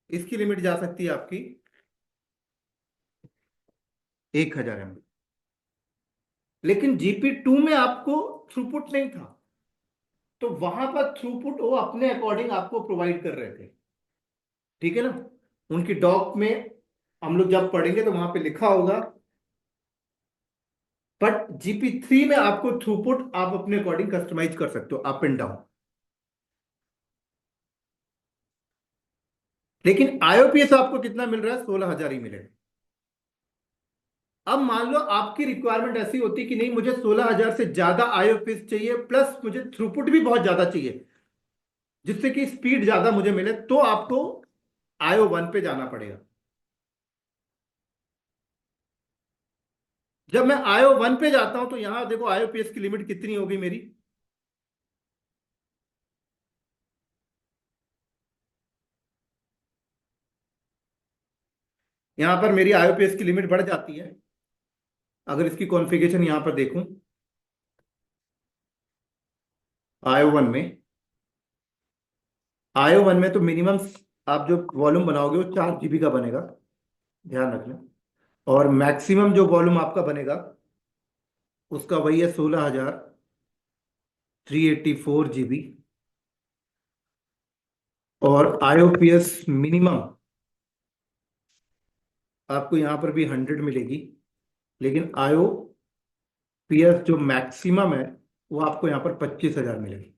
S1: इसकी लिमिट जा सकती है आपकी 1,000 MB। लेकिन जीपी 2 में आपको थ्रूपुट नहीं था, तो वहां पर थ्रूपुट वो अपने अकॉर्डिंग आपको प्रोवाइड कर रहे थे। ठीक है ना? उनकी डॉक में हम लोग जब पढ़ेंगे तो वहां पे लिखा होगा। बट जीपी 3 में आपको थ्रूपुट आप अपने अकॉर्डिंग कस्टमाइज कर सकते हो, अप एंड डाउन। लेकिन आईओपीएस आपको कितना मिल रहा है? 16,000 ही मिलेगा। अब मान लो आपकी रिक्वायरमेंट ऐसी होती कि नहीं, मुझे 16,000 से ज्यादा आईओपीएस चाहिए, प्लस मुझे थ्रूपुट भी बहुत ज्यादा चाहिए, जिससे कि स्पीड ज्यादा मुझे मिले, तो आपको आईओ 1 पे जाना पड़ेगा। जब मैं आईओ 1 पे जाता हूं तो यहां देखो आईओपीएस की लिमिट कितनी होगी मेरी। यहां पर मेरी आईओपीएस की लिमिट बढ़ जाती है। अगर इसकी कॉन्फ़िगरेशन यहां पर देखूं, आईओ 1 में, आईओ 1 में तो मिनिमम आप जो वॉल्यूम बनाओगे वो 4 GB का बनेगा, ध्यान रखना। और मैक्सिमम जो वॉल्यूम आपका बनेगा उसका वही है 16,384 GB। और आईओपीएस मिनिमम आपको यहां पर भी 100 मिलेगी, लेकिन आईओपीएस जो मैक्सिमम है वो आपको यहां पर 25,000 मिलेगी।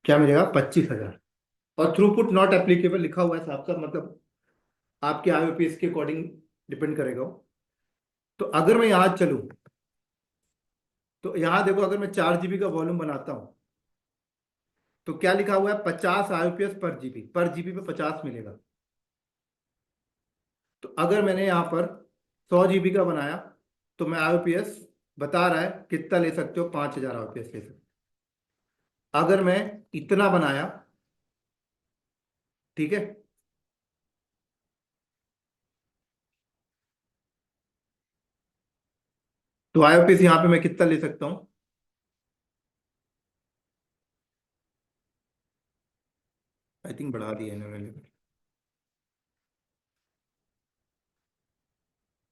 S1: क्या मिलेगा? 25,000। और थ्रूपुट नॉट एप्लीकेबल लिखा हुआ है साहब का, मतलब आपके आईओपीएस के अकॉर्डिंग डिपेंड करेगा वो। तो अगर मैं यहां चलूं, तो यहां देखो अगर मैं 4 GB का वॉल्यूम बनाता हूं तो क्या लिखा हुआ है? 50 आईओपीएस पर जीबी, पर जीबी पे 50 मिलेगा। तो अगर मैंने यहां पर 100 GB का बनाया तो मैं आईओपीएस बता रहा है कितना ले सकते हो? 5,000 आईओपीएस ले सकते हो। अगर मैं इतना बनाया, ठीक है, तो आईओपीएस यहां पे मैं कितना ले सकता हूं? आई थिंक बढ़ा दिया इन्होंने।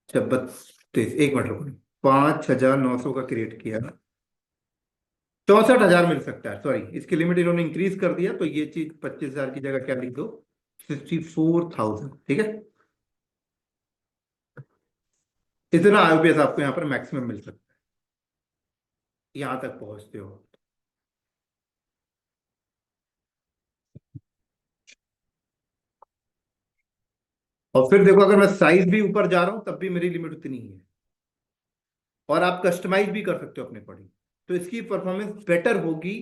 S1: 32, 1 मिनट रुको। 5,900 का क्रिएट किया, 64,000 मिल सकता है। सॉरी, इसकी लिमिट इन्होंने इंक्रीज कर दिया, तो ये चीज 25,000 की जगह क्या लिख दो? 64,000। ठीक है? इतना आईओपीएस आपको यहाँ पर मैक्सिमम मिल सकता है, यहां तक पहुंचते हो। और फिर देखो अगर मैं साइज भी ऊपर जा रहा हूं तब भी मेरी लिमिट उतनी ही है। और आप कस्टमाइज भी कर सकते हो अपने अकॉर्डिंग। तो इसकी परफॉर्मेंस बेटर होगी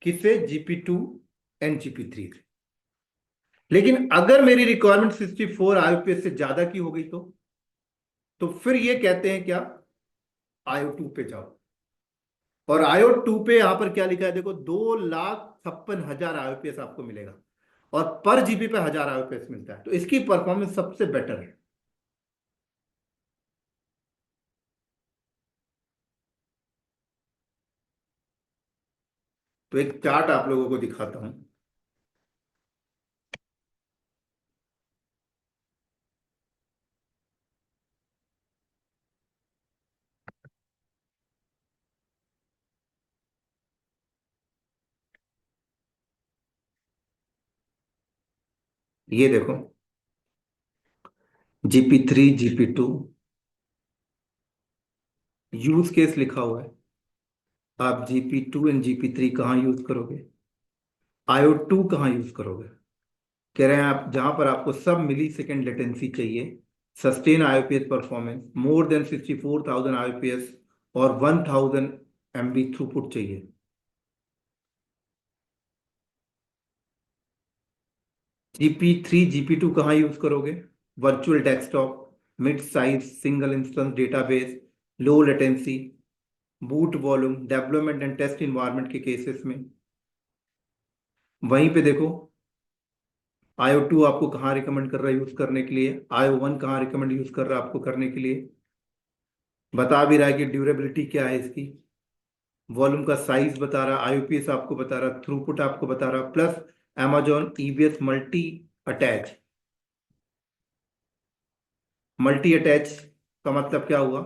S1: किससे? जीपी 2 एंड जीपी 3 से। लेकिन अगर मेरी रिक्वायरमेंट 64 आईओपीएस से ज्यादा की हो गई तो फिर ये कहते हैं क्या? आईओ 2 पे जाओ। और आईओ 2 पे यहां पर क्या लिखा है देखो? 2,56,000 आईओपीएस आपको मिलेगा। और पर जीबी पे 1,000 आईओपीएस मिलता है, तो इसकी परफॉर्मेंस सबसे बेटर है। तो एक चार्ट आप लोगों को दिखाता हूं। ये देखो, GP3 GP2 यूज केस लिखा हुआ है। आप GP2 एंड GP3 कहाँ यूज करोगे? IO2 कहाँ यूज करोगे? कह रहे हैं आप जहां पर आपको सब मिली सेकेंड लेटेंसी चाहिए, sustain IPS performance more than 64,000 IPS और 1,000 MB थ्रूपुट चाहिए। GP3 GP2 कहाँ यूज करोगे? Virtual desktop, mid size single instance database, low latency, boot volume, development and test environment के केसेस में। वहीं पे देखो, IO2 आपको कहाँ रिकमेंड कर रहा है यूज करने के लिए, IO1 कहाँ रिकमेंड यूज कर रहा है आपको करने के लिए। बता भी रहा है कि ड्यूरेबिलिटी क्या है इसकी, वॉल्यूम का साइज बता रहा, IOPS आपको बता रहा, थ्रूपुट आपको बता रहा, plus Amazon EBS multi attach. Multi attach का मतलब क्या हुआ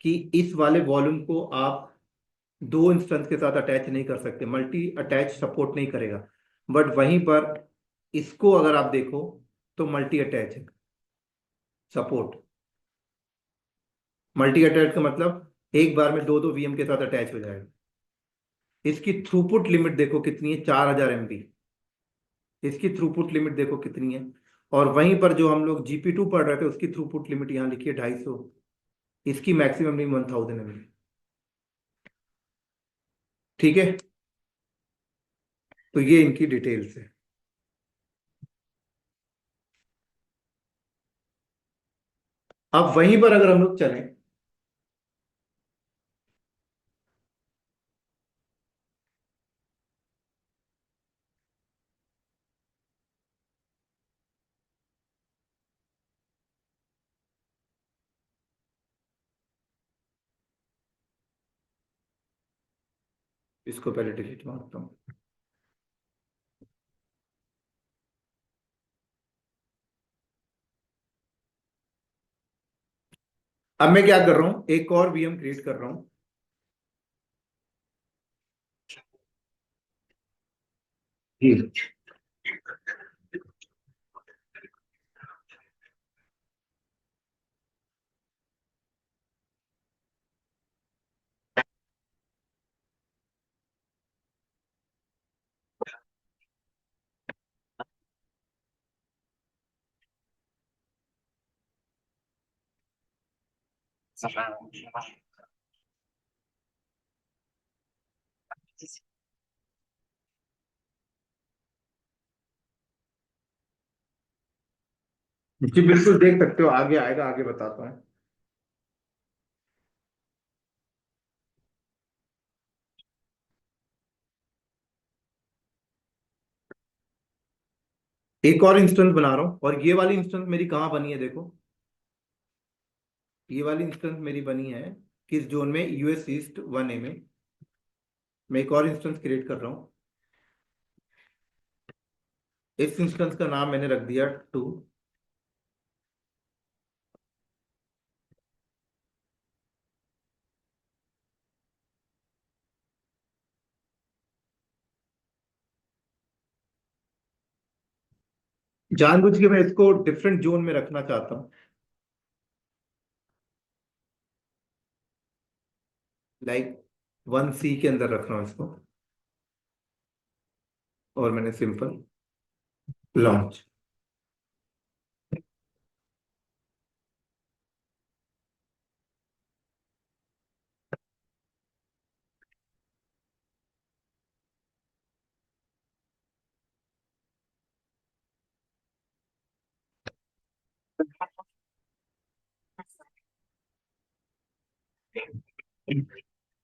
S1: कि इस वाले वॉल्यूम को आप दो इंस्टेंस के साथ अटैच नहीं कर सकते, मल्टी अटैच सपोर्ट नहीं करेगा। बट वहीं पर इसको अगर आप देखो तो मल्टी अटैच है सपोर्ट। मल्टी अटैच का मतलब एक बार में दो दो VM के साथ अटैच हो जाएगा। इसकी थ्रूपुट लिमिट देखो कितनी है, 4,000 MB। इसकी थ्रूपुट लिमिट देखो कितनी है। और वहीं पर जो हम लोग GP2 पढ़ रहे थे उसकी थ्रूपुट लिमिट यहाँ लिखी है 250। इसकी मैक्सिमम लिमिट 1,000 MB। ठीक है, तो ये इनकी डिटेल्स है। अब वहीं पर अगर हम लोग चलें, इसको पहले डिलीट मारता हूँ। अब मैं क्या कर रहा हूँ, एक और VM क्रिएट कर रहा हूँ। जी। जी बिल्कुल, देख सकते हो, आगे आएगा, आगे बताता हूँ। एक और इंस्टेंस बना रहा हूँ, और ये वाली इंस्टेंस मेरी कहाँ बनी है देखो। ये वाली इंस्टेंस मेरी बनी है किस जोन में, US ईस्ट 1A में। मैं एक और इंस्टेंस क्रिएट कर रहा हूँ। इस इंस्टेंस का नाम मैंने रख दिया 2। जानबूझ के मैं इसको डिफरेंट जोन में रखना चाहता हूँ, लाइक 1C के अंदर रख रहा हूँ इसको। और मैंने सिंपल लॉन्च।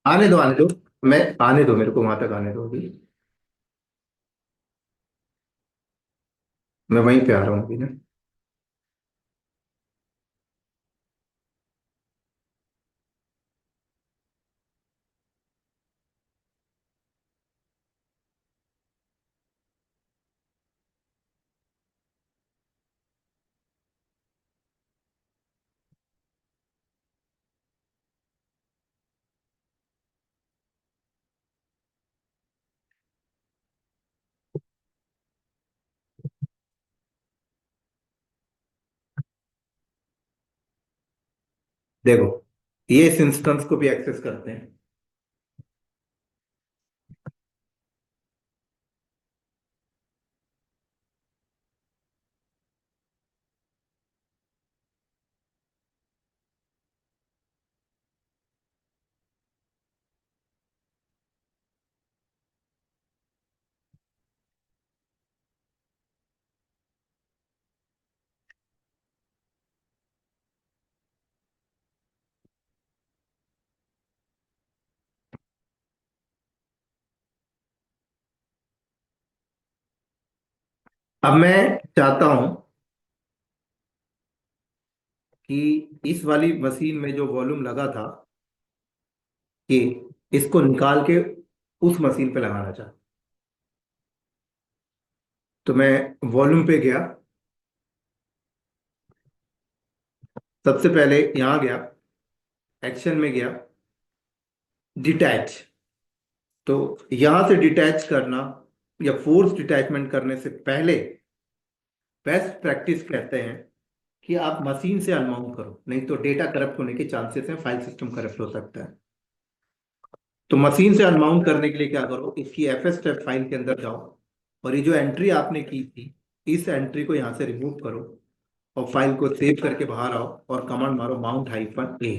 S1: आने दो, आने दो। मैं आने दो, मेरे को वहां तक आने दो अभी। मैं वहीं पे आ रहा हूँ अभी ना। देखो, ये इस इंस्टेंस को भी एक्सेस करते हैं। अब मैं चाहता हूं कि इस वाली मशीन में जो वॉल्यूम लगा था, कि इसको निकाल के उस मशीन पे लगाना चाहता। तो मैं वॉल्यूम पे गया, सबसे पहले यहां गया, एक्शन में गया, डिटैच। तो यहां से डिटैच करना या फोर्स डिटैचमेंट करने से पहले बेस्ट प्रैक्टिस कहते हैं कि आप मशीन से अनमाउंट करो, नहीं तो डेटा करप्ट होने के चांसेस हैं, फाइल सिस्टम करप्ट हो सकता है। तो मशीन से अनमाउंट करने के लिए क्या करो, इसकी एफएस स्टेप फाइल के अंदर जाओ, और ये जो एंट्री आपने की थी, इस एंट्री को यहां से रिमूव करो, और फाइल को सेव करके बाहर आओ और कमांड मारो माउंट हाइफन ए।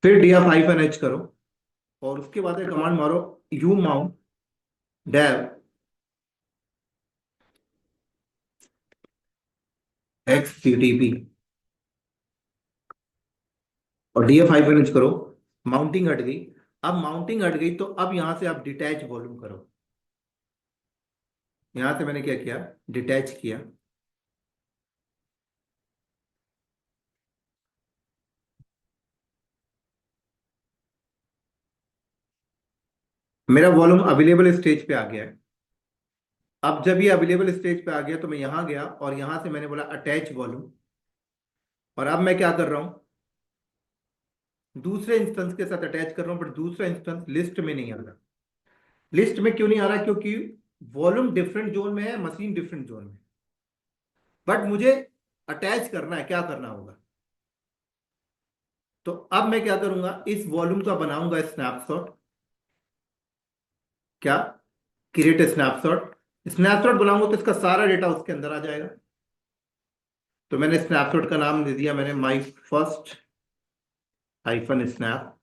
S1: फिर df हाइफन एच करो, और उसके बाद कमांड मारो U mount dev X TTP, और df हाइफन एच करो। माउंटिंग हट गई। अब माउंटिंग हट गई तो अब यहां से आप डिटैच वॉल्यूम करो। यहां से मैंने क्या किया, डिटैच किया। मेरा वॉल्यूम अवेलेबल स्टेज पे आ गया है। अब जब ये अवेलेबल स्टेज पे आ गया तो मैं यहां गया, और यहां से मैंने बोला अटैच वॉल्यूम। और अब मैं क्या कर रहा हूं, दूसरे इंस्टेंस के साथ अटैच कर रहा हूं, बट दूसरा इंस्टेंस लिस्ट में नहीं आ रहा। लिस्ट में क्यों नहीं आ रहा, क्योंकि वॉल्यूम डिफरेंट जोन में है, मशीन डिफरेंट जोन में। बट मुझे अटैच करना है, क्या करना होगा। तो अब मैं क्या करूंगा, इस वॉल्यूम का बनाऊंगा स्नैपशॉट। क्या, क्रिएट स्नैपशॉट। स्नैपशॉट बनाऊंगा तो इसका सारा डेटा उसके अंदर आ जाएगा। तो मैंने स्नैपशॉट का नाम दे दिया, मैंने my first hyphen snap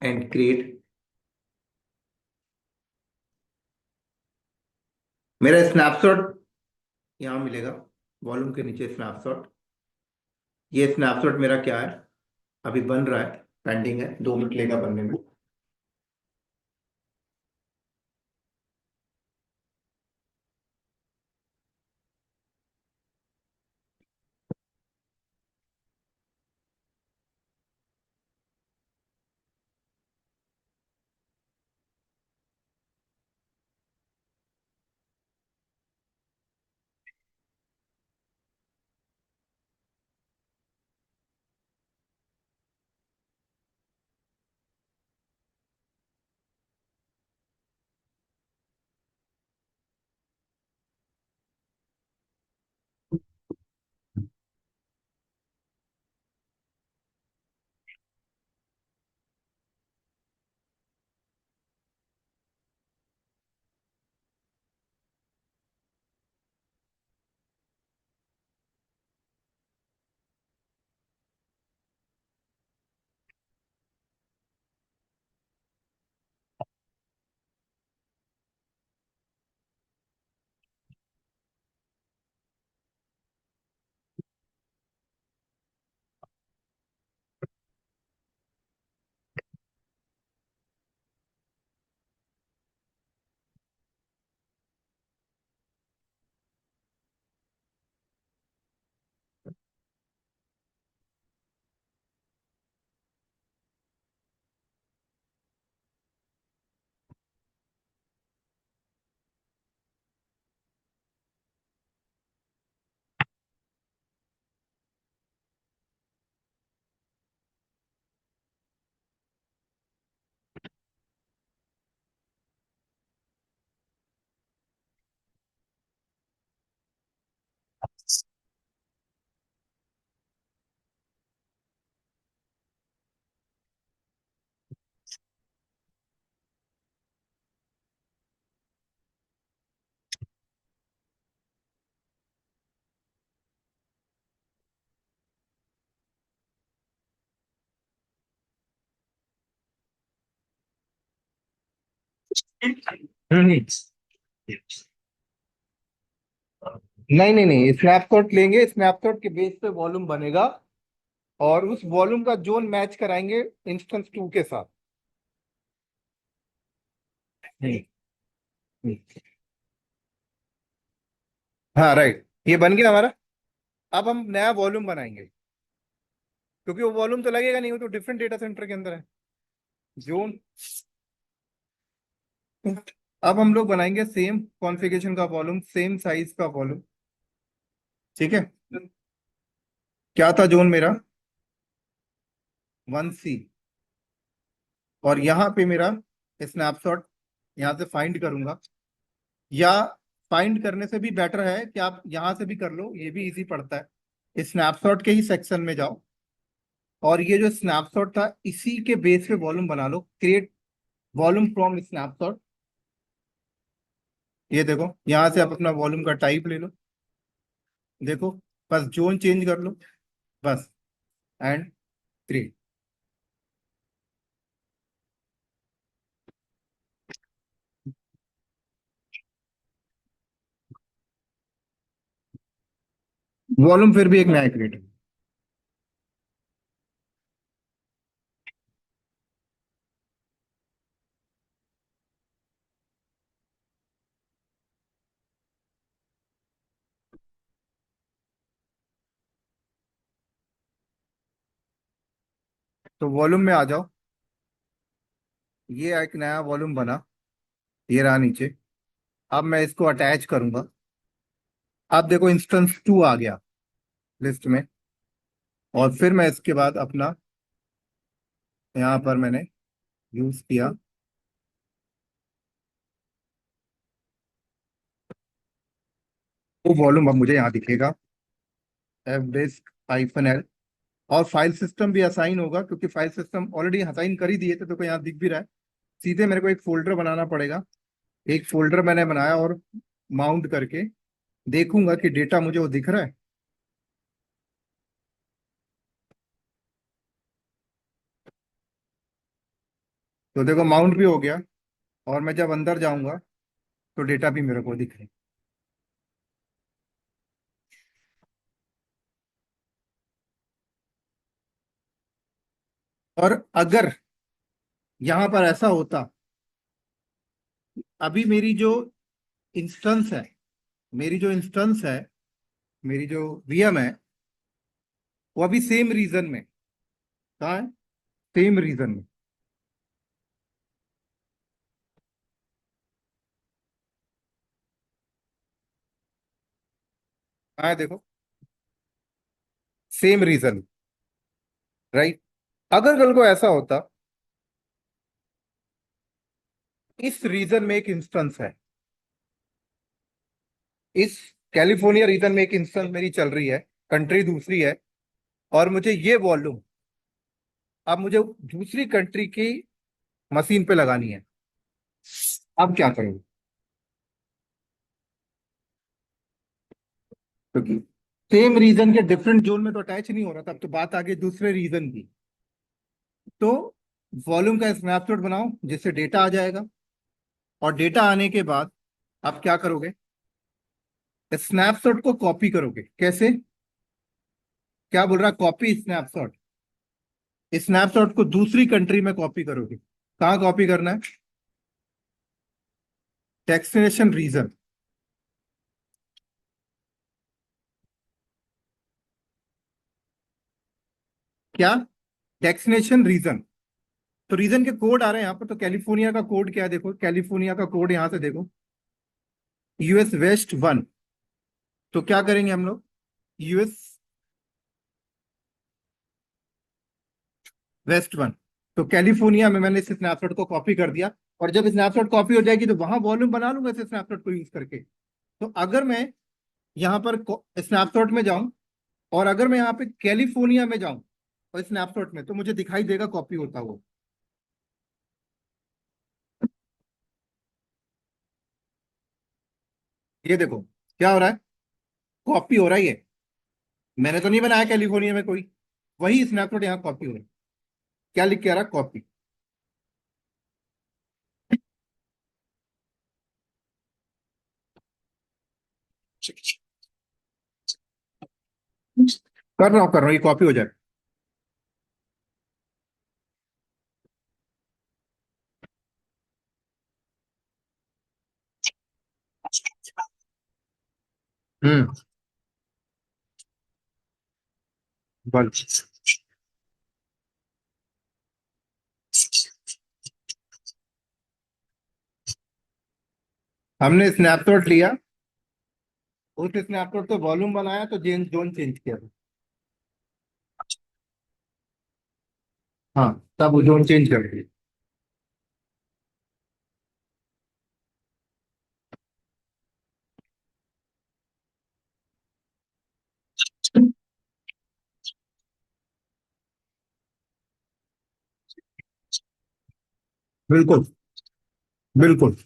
S1: and create. मेरा स्नैपशॉट यहां मिलेगा, वॉल्यूम के नीचे स्नैपशॉट। ये स्नैपशॉट मेरा क्या है, अभी बन रहा है, पेंडिंग है, 2 मिनट लेगा बनने में। हम्म। नहीं नहीं नहीं, स्नैपशॉट लेंगे, स्नैपशॉट के बेस पे वॉल्यूम बनेगा, और उस वॉल्यूम का जोन मैच कराएंगे इंस्टेंस टू के साथ। हम्म, हम्म। हाँ राइट, ये बन गया हमारा। अब हम नया वॉल्यूम बनाएंगे, क्योंकि वो वॉल्यूम तो लगेगा नहीं, वो तो डिफरेंट डेटा सेंटर के अंदर है। जोन, अब हम लोग बनाएंगे सेम कॉन्फ़िगरेशन का वॉल्यूम, सेम साइज का वॉल्यूम। ठीक है, क्या था जोन मेरा? 1C। और यहाँ पे मेरा स्नैपशॉट यहाँ से फाइंड करूंगा, या फाइंड करने से भी बेटर है कि आप यहाँ से भी कर लो, ये भी इजी पड़ता है। स्नैपशॉट के ही सेक्शन में जाओ, और ये जो स्नैपशॉट था इसी के बेस पे वॉल्यूम बना लो, क्रिएट वॉल्यूम फ्रॉम स्नैपशॉट। ये देखो, यहाँ से आप अपना वॉल्यूम का टाइप ले लो, देखो, बस जोन चेंज कर लो, बस, एंड क्रिएट। वॉल्यूम फिर भी एक नया क्रिएट। तो वॉल्यूम में आ जाओ, ये एक नया वॉल्यूम बना, ये रहा नीचे। अब मैं इसको अटैच करूंगा। अब देखो इंस्टेंस टू आ गया लिस्ट में, और फिर मैं इसके बाद अपना यहाँ पर मैंने यूज किया, वो वॉल्यूम अब मुझे यहाँ दिखेगा, एफ डिस्क -L। और फाइल सिस्टम भी असाइन होगा, क्योंकि फाइल सिस्टम ऑलरेडी असाइन कर ही दिए थे, तो यहाँ दिख भी रहा है। सीधे मेरे को एक फोल्डर बनाना पड़ेगा। एक फोल्डर मैंने बनाया, और माउंट करके देखूंगा कि डेटा मुझे वो दिख रहा है। तो देखो माउंट भी हो गया, और मैं जब अंदर जाऊंगा तो डेटा भी मेरे को दिख रहा है। और अगर यहाँ पर ऐसा होता, अभी इंस्टेंस है मेरी जो इंस्टेंस है मेरी जो VM है, वो अभी सेम रीजन में, कहाँ है? सेम रीजन में। कहाँ है देखो, सेम रीजन, राइट। अगर कल को ऐसा होता, इस रीजन में एक इंस्टेंस है, इस कैलिफोर्निया रीजन में एक इंस्टेंस मेरी चल रही है, कंट्री दूसरी है, और मुझे ये वॉल्यूम अब मुझे दूसरी कंट्री की मशीन पे लगानी है। अब क्या करोगे? क्योंकि सेम रीजन के डिफरेंट जोन में तो अटैच नहीं हो रहा था, अब तो बात आ गई दूसरे रीजन की। तो वॉल्यूम का स्नैपशॉट बनाओ जिससे डेटा आ जाएगा, और डेटा आने के बाद आप क्या करोगे? स्नैपशॉट को कॉपी करोगे। कैसे? क्या बोल रहा, कॉपी स्नैपशॉट। स्नैपशॉट को दूसरी कंट्री में कॉपी करोगे। कहाँ कॉपी करना है? Destination region. क्या? Destination region. तो रीजन के कोड आ रहे हैं यहाँ पर, तो कैलिफोर्निया का कोड क्या है देखो, कैलिफोर्निया का कोड यहाँ से देखो, US West 1। तो क्या करेंगे हम लोग? US West 1। तो कैलिफोर्निया में मैंने इस स्नैपशॉट को कॉपी कर दिया, और जब स्नैपशॉट कॉपी हो जाएगी तो वहां वॉल्यूम बना लूंगा इस स्नैपशॉट को यूज करके। तो अगर मैं यहाँ पर स्नैपशॉट में जाऊं, और अगर मैं यहाँ पे कैलिफोर्निया में जाऊं और स्नैपशॉट में, तो मुझे दिखाई देगा कॉपी होता हुआ। ये देखो क्या हो रहा है, कॉपी हो रहा है ये। मैंने तो नहीं बनाया कैलिफोर्निया में कोई, वही स्नैपशॉट यहाँ कॉपी हो रहा है। क्या लिख के आ रहा है? कॉपी। कर रहा हूँ, ये कॉपी हो जाए। हम्म। बोल। हमने स्नैपशॉट लिया, उस स्नैपशॉट से वॉल्यूम बनाया तो जेन जोन चेंज किया था। हाँ, तब वो जोन चेंज कर दिया। बिल्कुल। बिल्कुल।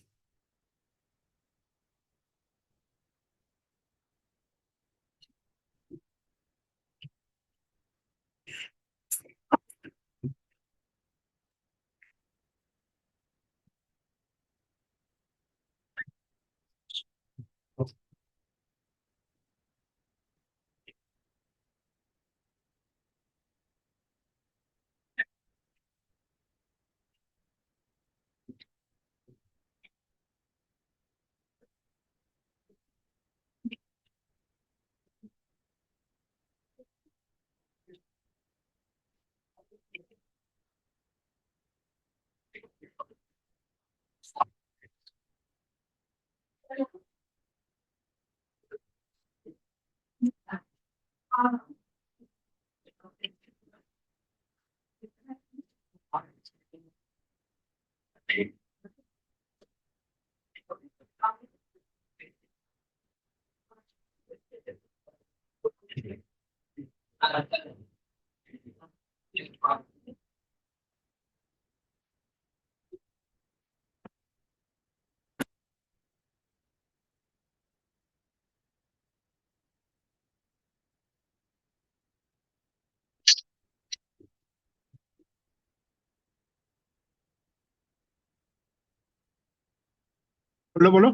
S1: बोलो बोलो।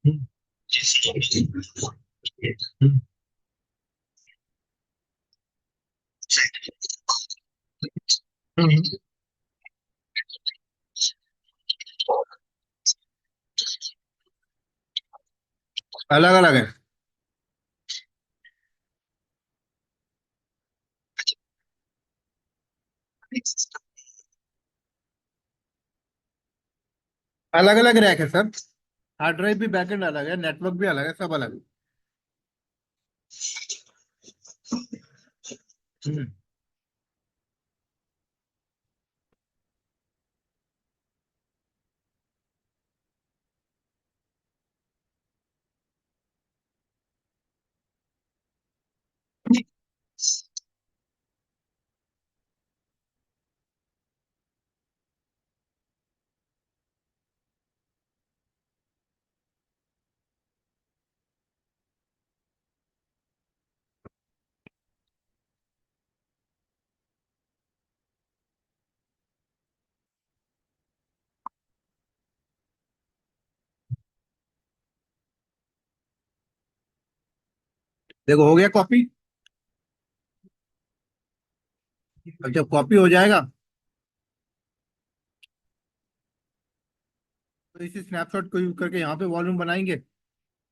S1: हम्म। हम्म। अलग अलग है। अलग अलग रैक है सर। हार्ड ड्राइव भी बैकएंड अलग है, नेटवर्क भी अलग है, सब अलग है। हम्म। देखो, हो गया कॉपी। अब जब कॉपी हो जाएगा तो इसी स्नैपशॉट को यूज करके यहाँ पे वॉल्यूम बनाएंगे,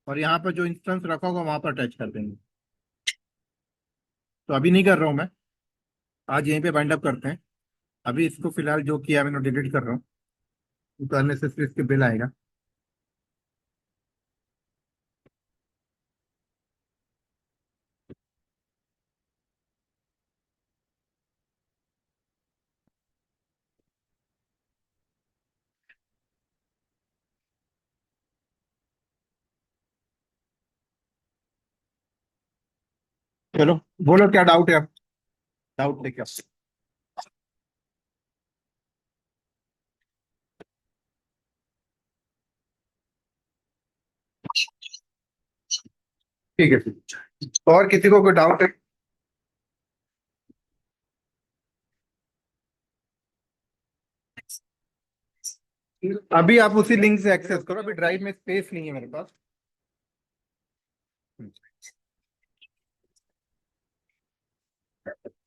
S1: और यहाँ पर जो इंस्टेंस रखा होगा वहां पर अटैच कर देंगे। तो अभी नहीं कर रहा हूँ मैं, आज यहीं पे बाइंड अप करते हैं। अभी इसको फिलहाल जो किया मैंने डिलीट कर रहा हूँ, तो अननेसेसरी इसके बिल आएगा। चलो, बोलो क्या डाउट है। डाउट लेके आओ। ठीक है, ठीक है। और किसी को कोई डाउट है? अभी आप उसी लिंक से एक्सेस करो, अभी ड्राइव में स्पेस नहीं है मेरे पास।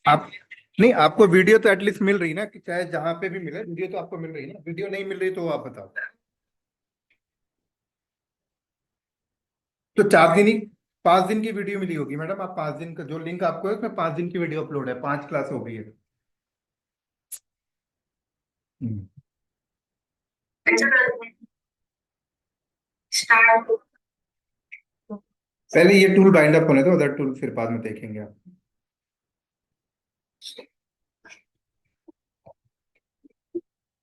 S1: आप नहीं, आपको वीडियो तो एटलीस्ट मिल रही ना, कि चाहे जहां पे भी मिले वीडियो तो आपको मिल रही ना। वीडियो नहीं मिल रही तो आप बताओ। तो 4 दिन ही, 5 दिन की वीडियो मिली होगी मैडम। आप 5 दिन का जो लिंक आपको है उसमें 5 दिन की वीडियो अपलोड है, 5 क्लास हो गई है। हम्म। पहले ये टूल बाइंड अप होने दो, अदर टूल फिर बाद में देखेंगे आप।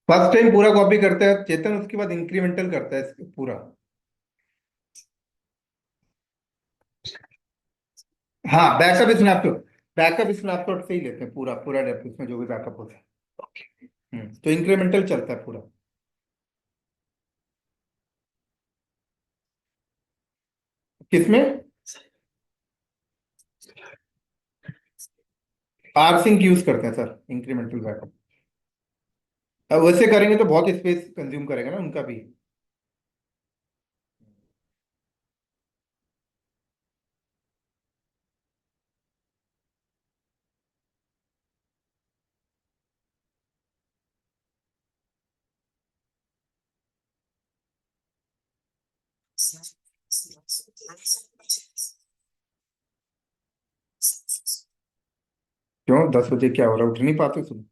S1: फर्स्ट टाइम पूरा कॉपी करता है चेतन, उसके बाद इंक्रीमेंटल करता है पूरा। हाँ, बैकअप स्नैपशॉट से ही लेते हैं पूरा पूरा डेप्थ, उसमें जो भी बैकअप होता है। तो इंक्रीमेंटल चलता है पूरा। किसमें? आरसिंक यूज करते हैं सर इंक्रीमेंटल बैकअप। अब वैसे करेंगे तो बहुत स्पेस कंज्यूम करेगा ना उनका भी। क्यों 10 बजे क्या हो रहा है, उठ नहीं पाते सुन?